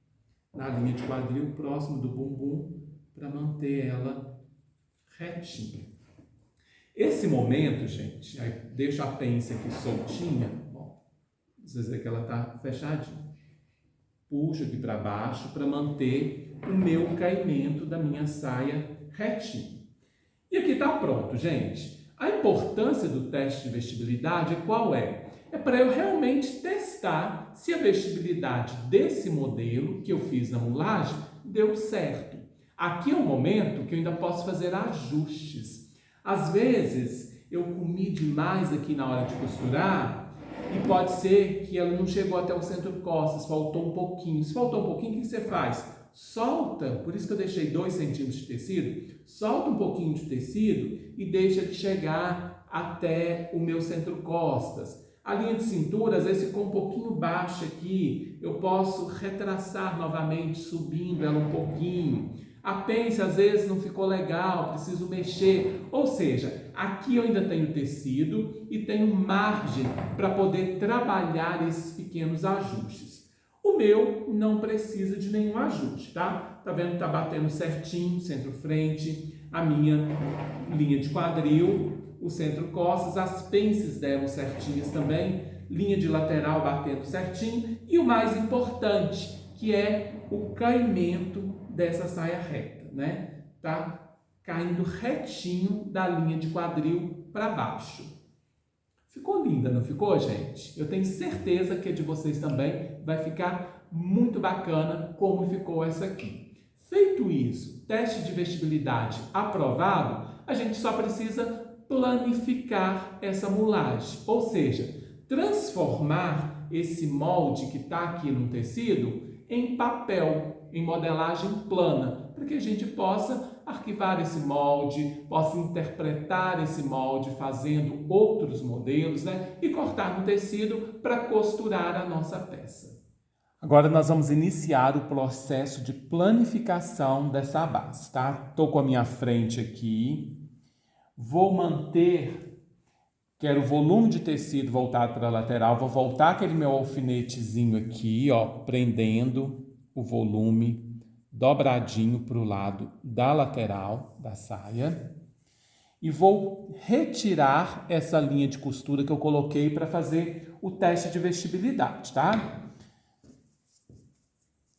na linha de quadril, próximo do bumbum, para manter ela retinha. Esse momento, gente, aí deixo a pence aqui soltinha. Vocês veem que ela está fechadinha. Puxo aqui para baixo para manter o meu caimento da minha saia retinho. E aqui está pronto, gente. A importância do teste de vestibilidade qual é? É para eu realmente testar se a vestibilidade desse modelo que eu fiz na mulagem deu certo. Aqui é um momento que eu ainda posso fazer ajustes. Às vezes eu comi demais aqui na hora de costurar, e pode ser que ela não chegou até o centro-costas, faltou um pouquinho. Se faltou um pouquinho, o que você faz? Solta, por isso que eu deixei 2 centímetros de tecido, solta um pouquinho de tecido e deixa ele chegar até o meu centro-costas. A linha de cintura, às vezes, ficou um pouquinho baixa aqui, eu posso retraçar novamente, subindo ela um pouquinho. A pence, às vezes, não ficou legal, preciso mexer. Ou seja, aqui eu ainda tenho tecido e tenho margem para poder trabalhar esses pequenos ajustes. O meu não precisa de nenhum ajuste, tá? Tá vendo que tá batendo certinho, centro-frente, a minha linha de quadril, o centro-costas, as pences deram certinhas também, linha de lateral batendo certinho e o mais importante, que é o caimento dessa saia reta, né? Tá caindo retinho da linha de quadril para baixo. Ficou linda, não ficou, gente? Eu tenho certeza que a de vocês também vai ficar muito bacana como ficou essa aqui. Feito isso, teste de vestibilidade aprovado, a gente só precisa planificar essa mulagem, ou seja, transformar esse molde que está aqui no tecido em papel, em modelagem plana, para que a gente possa arquivar esse molde, possa interpretar esse molde fazendo outros modelos, né? E cortar no tecido para costurar a nossa peça. Agora nós vamos iniciar o processo de planificação dessa base, tá? Estou com a minha frente aqui, vou manter, quero o volume de tecido voltado para a lateral, vou voltar aquele meu alfinetezinho aqui, ó, prendendo o volume dobradinho para o lado da lateral da saia e vou retirar essa linha de costura que eu coloquei para fazer o teste de vestibilidade, tá?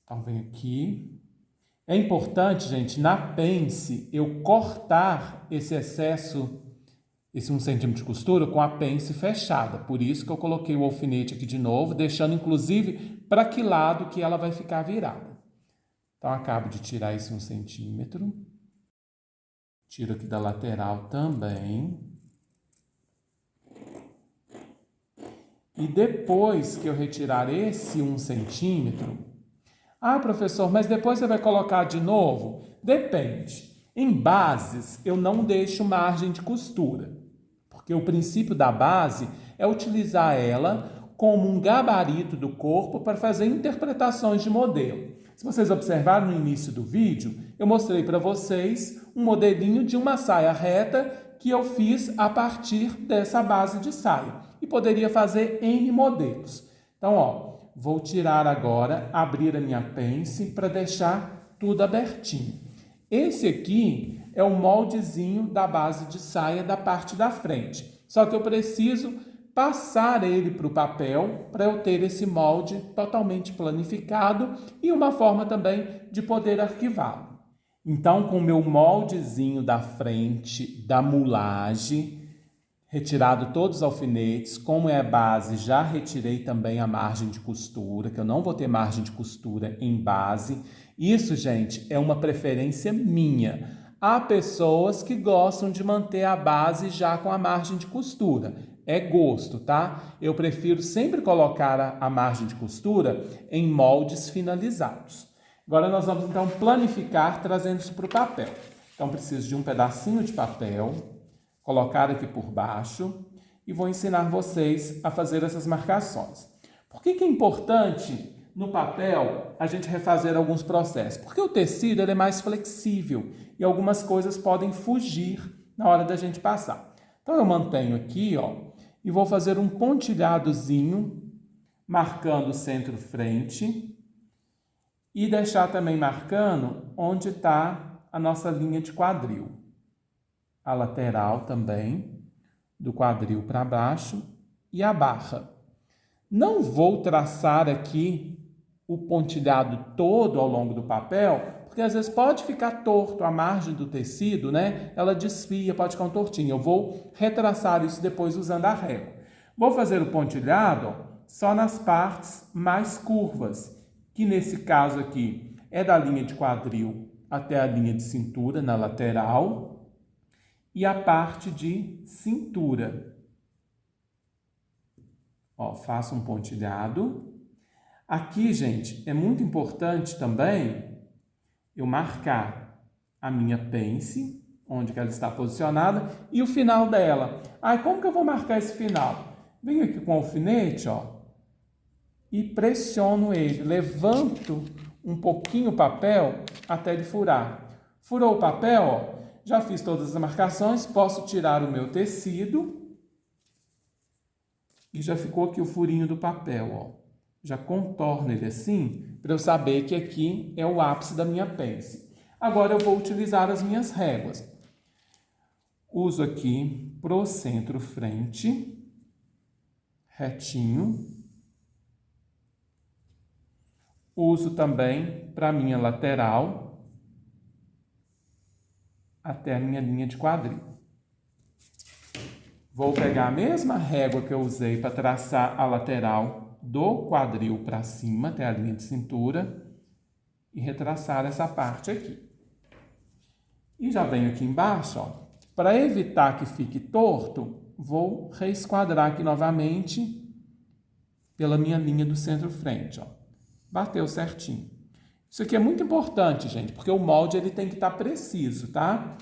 Então, vem aqui. É importante, gente, na pence, eu cortar esse excesso, esse 1 centímetro de costura com a pence fechada. Por isso que eu coloquei o alfinete aqui de novo, deixando inclusive para que lado que ela vai ficar virada. Então, acabo de tirar esse 1 centímetro. Tiro aqui da lateral também. E depois que eu retirar esse 1 centímetro... Ah, professor, mas depois você vai colocar de novo? Depende. Em bases, eu não deixo margem de costura, porque o princípio da base é utilizar ela como um gabarito do corpo para fazer interpretações de modelo. Se vocês observarem no início do vídeo, eu mostrei para vocês um modelinho de uma saia reta que eu fiz a partir dessa base de saia. E poderia fazer N modelos. Então, ó, vou tirar agora, abrir a minha pence para deixar tudo abertinho. Esse aqui é o moldezinho da base de saia da parte da frente. Só que eu preciso passar ele para o papel para eu ter esse molde totalmente planificado e uma forma também de poder arquivá-lo. Então, com o meu moldezinho da frente da mulagem, retirado todos os alfinetes, como é a base, já retirei também a margem de costura, que eu não vou ter margem de costura em base. Isso, gente, é uma preferência minha. Há pessoas que gostam de manter a base já com a margem de costura. É gosto, tá? Eu prefiro sempre colocar a margem de costura em moldes finalizados. Agora nós vamos então planificar trazendo isso para o papel. Então preciso de um pedacinho de papel, colocar aqui por baixo e vou ensinar vocês a fazer essas marcações. Por que é importante no papel a gente refazer alguns processos? Porque o tecido ele é mais flexível e algumas coisas podem fugir na hora da gente passar. Então eu mantenho aqui, ó, e vou fazer um pontilhadozinho marcando o centro-frente e deixar também marcando onde está a nossa linha de quadril. A lateral também, do quadril para baixo, e a barra. Não vou traçar aqui o pontilhado todo ao longo do papel, porque às vezes pode ficar torto a margem do tecido, né? Ela desfia, pode ficar um tortinho. Eu vou retraçar isso depois usando a régua. Vou fazer o pontilhado, ó, só nas partes mais curvas, que nesse caso aqui é da linha de quadril até a linha de cintura na lateral, e a parte de cintura. Ó, faço um pontilhado. Aqui, gente, é muito importante também eu marcar a minha pence, onde que ela está posicionada, e o final dela. Aí, como que eu vou marcar esse final? Venho aqui com o alfinete, ó, e pressiono ele, levanto um pouquinho o papel até ele furar. Furou o papel, ó, já fiz todas as marcações, posso tirar o meu tecido e já ficou aqui o furinho do papel, ó. Já contorno ele assim, para eu saber que aqui é o ápice da minha pence. Agora eu vou utilizar as minhas réguas. Uso aqui pro centro-frente, retinho. Uso também para a minha lateral, até a minha linha de quadril. Vou pegar a mesma régua que eu usei para traçar a lateral do quadril para cima, até a linha de cintura, e retraçar essa parte aqui. E já venho aqui embaixo, ó. Para evitar que fique torto, vou reesquadrar aqui novamente pela minha linha do centro-frente, ó. Bateu certinho. Isso aqui é muito importante, gente, porque o molde ele tem que estar preciso, tá?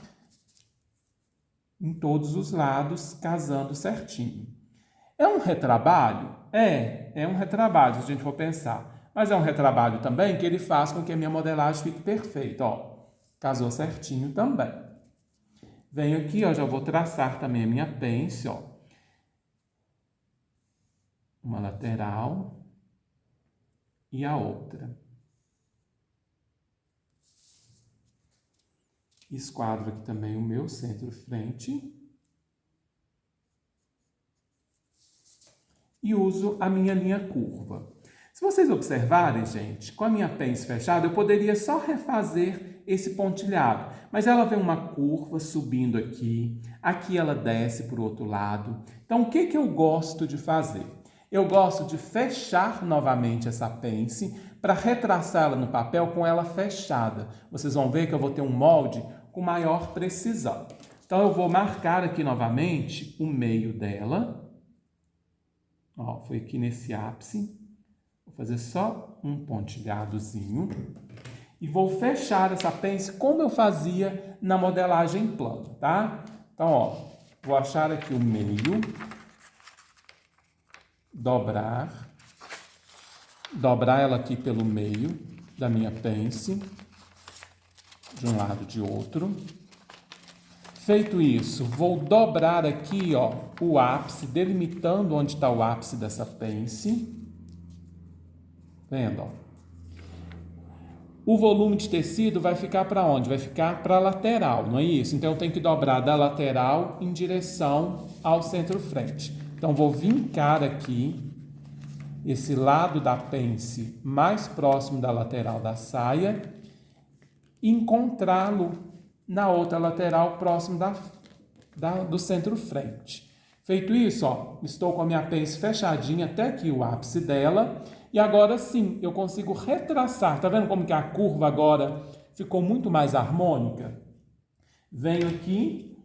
Em todos os lados, casando certinho. É um retrabalho? É um retrabalho, se a gente for pensar. Mas é um retrabalho também que ele faz com que a minha modelagem fique perfeita, ó. Casou certinho também. Venho aqui, ó, já vou traçar também a minha pence, ó. Uma lateral e a outra. Esquadro aqui também o meu centro-frente. E uso a minha linha curva. Se vocês observarem, gente, com a minha pence fechada, eu poderia só refazer esse pontilhado. Mas ela vem uma curva subindo aqui, aqui ela desce para o outro lado. Então, o que que eu gosto de fazer? Eu gosto de fechar novamente essa pence para retraçá-la no papel com ela fechada. Vocês vão ver que eu vou ter um molde com maior precisão. Então, eu vou marcar aqui novamente o meio dela. Ó, foi aqui nesse ápice. Vou fazer só um pontilhadozinho. E vou fechar essa pence como eu fazia na modelagem plana, tá? Então, ó, vou achar aqui o meio, dobrar ela aqui pelo meio da minha pence, de um lado e de outro. Feito isso, vou dobrar aqui, ó, o ápice, delimitando onde está o ápice dessa pence. Vendo, ó? O volume de tecido vai ficar para onde? Vai ficar para a lateral, não é isso? Então, eu tenho que dobrar da lateral em direção ao centro-frente. Então, vou vincar aqui esse lado da pence mais próximo da lateral da saia e encontrá-lo na outra lateral próximo do centro-frente. Feito isso, ó, estou com a minha pence fechadinha até aqui o ápice dela. E agora sim, eu consigo retraçar. Tá vendo como que a curva agora ficou muito mais harmônica? Venho aqui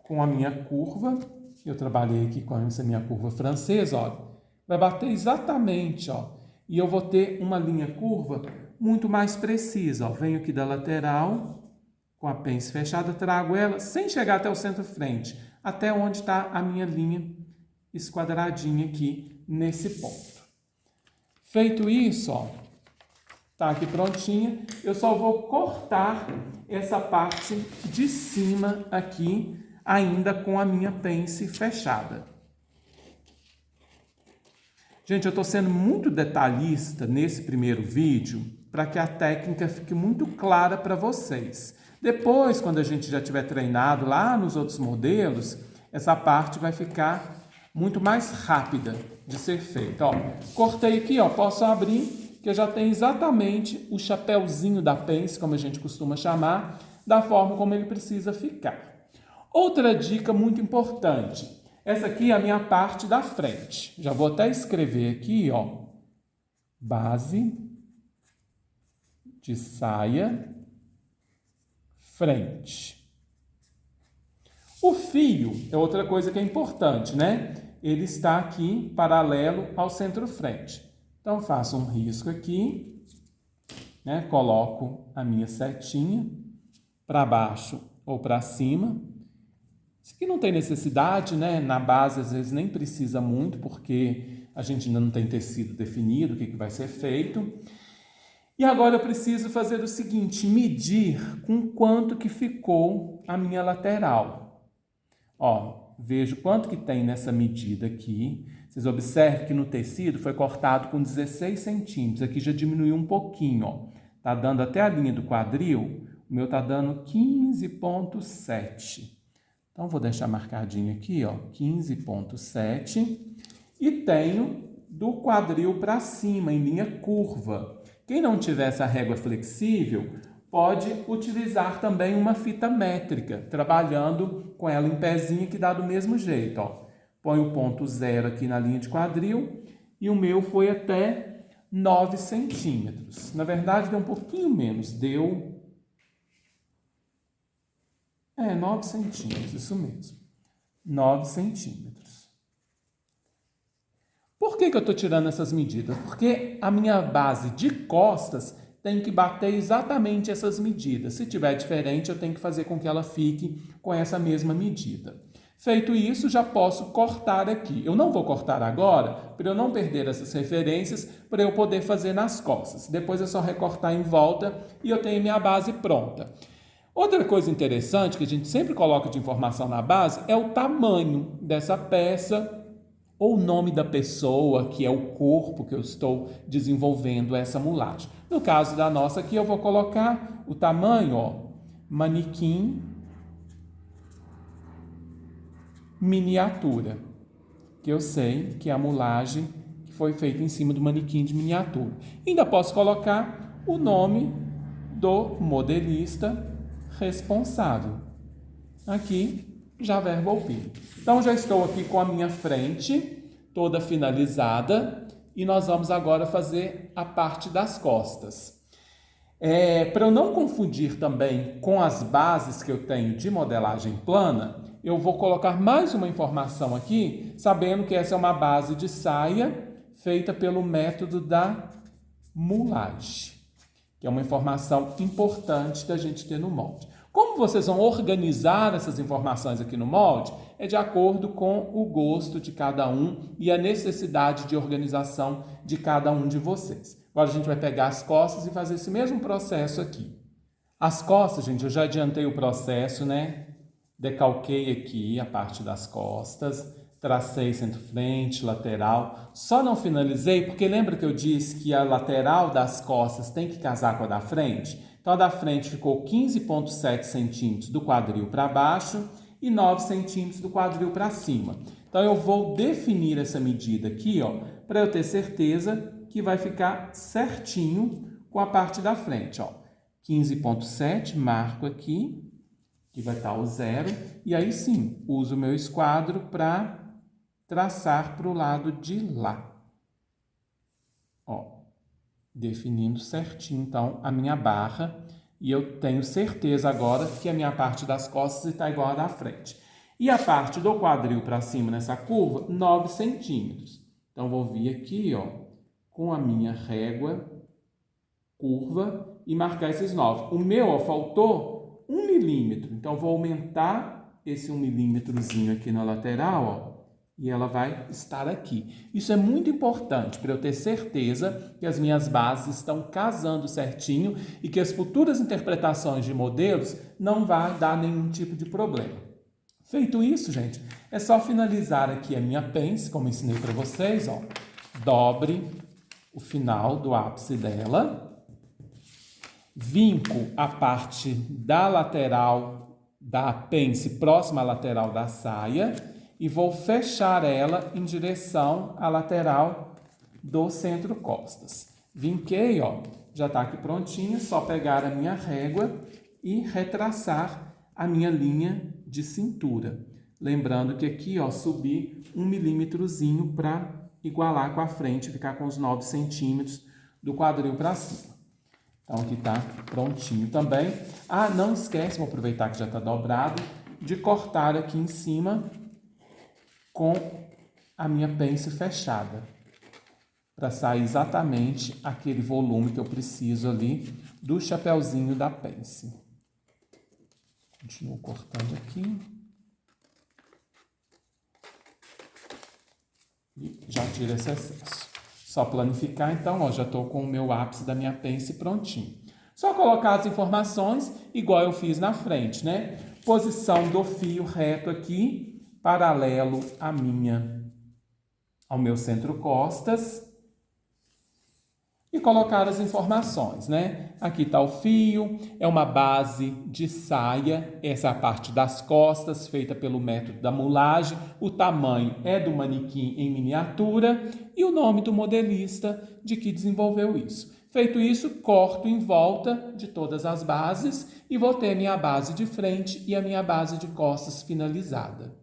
com a minha curva. Eu trabalhei aqui com essa minha curva francesa, ó. Vai bater exatamente, ó. E eu vou ter uma linha curva muito mais precisa, ó. Venho aqui da lateral, com a pence fechada, trago ela sem chegar até o centro-frente, até onde está a minha linha esquadradinha aqui nesse ponto. Feito isso, ó, tá aqui prontinha, eu só vou cortar essa parte de cima aqui, ainda com a minha pence fechada. Gente, eu estou sendo muito detalhista nesse primeiro vídeo para que a técnica fique muito clara para vocês. Depois, quando a gente já tiver treinado lá nos outros modelos, essa parte vai ficar muito mais rápida de ser feita. Ó, cortei aqui, ó, posso abrir, que eu já tenho exatamente o chapéuzinho da pence, como a gente costuma chamar, da forma como ele precisa ficar. Outra dica muito importante, essa aqui é a minha parte da frente. Já vou até escrever aqui, ó, base de saia, frente. O fio é outra coisa que é importante, né? Ele está aqui paralelo ao centro-frente. Então, faço um risco aqui, né? Coloco a minha setinha para baixo ou para cima. Isso aqui não tem necessidade, né? Na base, às vezes, nem precisa muito, porque a gente ainda não tem tecido definido, o que vai ser feito. E agora eu preciso fazer o seguinte, medir com quanto que ficou a minha lateral. Ó, vejo quanto que tem nessa medida aqui. Vocês observem que no tecido foi cortado com 16 centímetros. Aqui já diminuiu um pouquinho, ó. Tá dando até a linha do quadril. O meu tá dando 15,7. Então, vou deixar marcadinho aqui, ó, 15,7. E tenho do quadril para cima, em linha curva. Quem não tiver essa régua flexível, pode utilizar também uma fita métrica, trabalhando com ela em pezinho, que dá do mesmo jeito, ó. Põe o ponto zero aqui na linha de quadril e o meu foi até 9 centímetros. Na verdade, deu um pouquinho menos, deu 9 centímetros, isso mesmo. 9 centímetros. Por que eu estou tirando essas medidas? Porque a minha base de costas tem que bater exatamente essas medidas. Se tiver diferente, eu tenho que fazer com que ela fique com essa mesma medida. Feito isso, já posso cortar aqui. Eu não vou cortar agora, para eu não perder essas referências, para eu poder fazer nas costas. Depois é só recortar em volta e eu tenho minha base pronta. Outra coisa interessante que a gente sempre coloca de informação na base é o tamanho dessa peça ou o nome da pessoa, que é o corpo que eu estou desenvolvendo essa mulagem. No caso da nossa aqui, eu vou colocar o tamanho, ó, manequim miniatura, que eu sei que é a mulagem que foi feita em cima do manequim de miniatura. Ainda posso colocar o nome do modelista responsável. Aqui, Javer Volpi. Então, já estou aqui com a minha frente toda finalizada e nós vamos agora fazer a parte das costas. Para eu não confundir também com as bases que eu tenho de modelagem plana, eu vou colocar mais uma informação aqui, sabendo que essa é uma base de saia feita pelo método da mulagem, que é uma informação importante da gente ter no molde. Como vocês vão organizar essas informações aqui no molde, é de acordo com o gosto de cada um e a necessidade de organização de cada um de vocês. Agora a gente vai pegar as costas e fazer esse mesmo processo aqui. As costas, gente, eu já adiantei o processo, né? Decalquei aqui a parte das costas, tracei centro-frente, lateral. Só não finalizei porque lembra que eu disse que a lateral das costas tem que casar com a da frente? Então, a da frente ficou 15,7 centímetros do quadril para baixo e 9 centímetros do quadril para cima. Então, eu vou definir essa medida aqui, ó, para eu ter certeza que vai ficar certinho com a parte da frente, ó. 15,7, marco aqui, que vai estar o 0, e aí sim, uso o meu esquadro para traçar para o lado de lá. Ó, definindo certinho, então, a minha barra, e eu tenho certeza agora que a minha parte das costas está igual à da frente. E a parte do quadril para cima nessa curva, 9 centímetros. Então, vou vir aqui, ó, com a minha régua curva e marcar esses 9. O meu, ó, faltou 1 milímetro, então vou aumentar esse 1 milímetrozinho aqui na lateral, ó, e ela vai estar aqui. Isso é muito importante para eu ter certeza que as minhas bases estão casando certinho e que as futuras interpretações de modelos não vai dar nenhum tipo de problema. Feito isso, gente, é só finalizar aqui a minha pence, como ensinei para vocês, ó. Dobre o final do ápice dela. Vinco a parte da lateral da pence próxima à lateral da saia e vou fechar ela em direção à lateral do centro-costas. Vinquei, ó, já está aqui prontinho, só pegar a minha régua e retraçar a minha linha de cintura. Lembrando que aqui, ó, subi 1 milímetrozinho para igualar com a frente, ficar com os 9 centímetros do quadril para cima. Então, aqui está prontinho também. Ah, não esquece, vou aproveitar que já está dobrado, de cortar aqui em cima com a minha pence fechada, para sair exatamente aquele volume que eu preciso ali do chapeuzinho da pence. Continuo cortando aqui. E já tiro esse excesso. Só planificar, então, ó, já estou com o meu ápice da minha pence prontinho. Só colocar as informações, igual eu fiz na frente, né? Posição do fio reto aqui, paralelo ao meu centro-costas. E colocar as informações, né? Aqui está o fio, é uma base de saia, essa é a parte das costas, feita pelo método da mulagem, o tamanho é do manequim em miniatura e o nome do modelista de que desenvolveu isso. Feito isso, corto em volta de todas as bases e vou ter minha base de frente e a minha base de costas finalizada.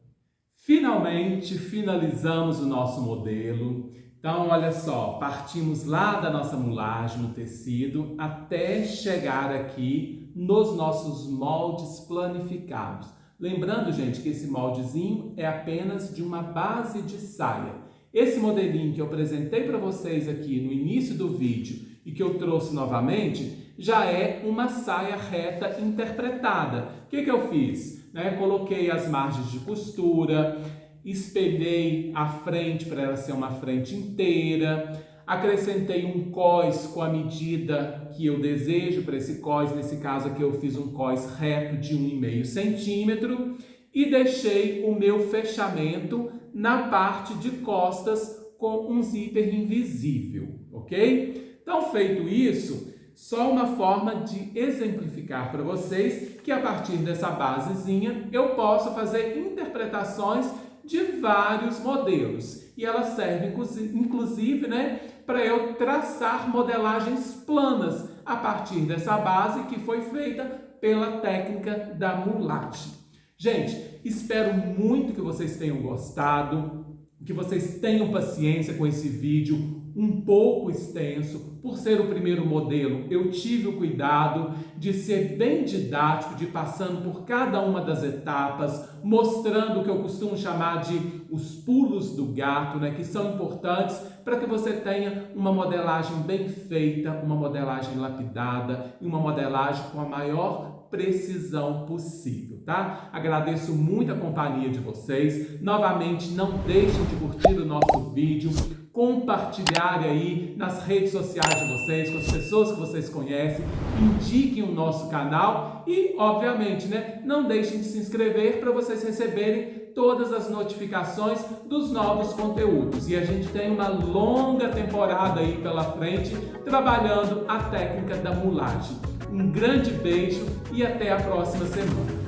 Finalmente, finalizamos o nosso modelo. Então, olha só, partimos lá da nossa mulagem no tecido até chegar aqui nos nossos moldes planificados. Lembrando, gente, que esse moldezinho é apenas de uma base de saia. Esse modelinho que eu apresentei para vocês aqui no início do vídeo e que eu trouxe novamente, já é uma saia reta interpretada. O que eu fiz? Coloquei as margens de costura, espelhei a frente para ela ser uma frente inteira, acrescentei um cós com a medida que eu desejo para esse cós, nesse caso aqui eu fiz um cós reto de 1,5 centímetro e deixei o meu fechamento na parte de costas com um zíper invisível, ok? Então, feito isso, só uma forma de exemplificar para vocês que a partir dessa basezinha eu posso fazer interpretações de vários modelos. E ela serve, inclusive, para eu traçar modelagens planas a partir dessa base que foi feita pela técnica da mulagem. Gente, espero muito que vocês tenham gostado, que vocês tenham paciência com esse vídeo um pouco extenso. Por ser o primeiro modelo, eu tive o cuidado de ser bem didático, de passando por cada uma das etapas, mostrando o que eu costumo chamar de os pulos do gato, né, que são importantes para que você tenha uma modelagem bem feita, uma modelagem lapidada e uma modelagem com a maior precisão possível, tá? Agradeço muito a companhia de vocês. Novamente, não deixem de curtir o nosso vídeo, compartilhar aí nas redes sociais de vocês, com as pessoas que vocês conhecem, indiquem o nosso canal e, obviamente, né, não deixem de se inscrever para vocês receberem todas as notificações dos novos conteúdos. E a gente tem uma longa temporada aí pela frente trabalhando a técnica da mulagem. Um grande beijo e até a próxima semana.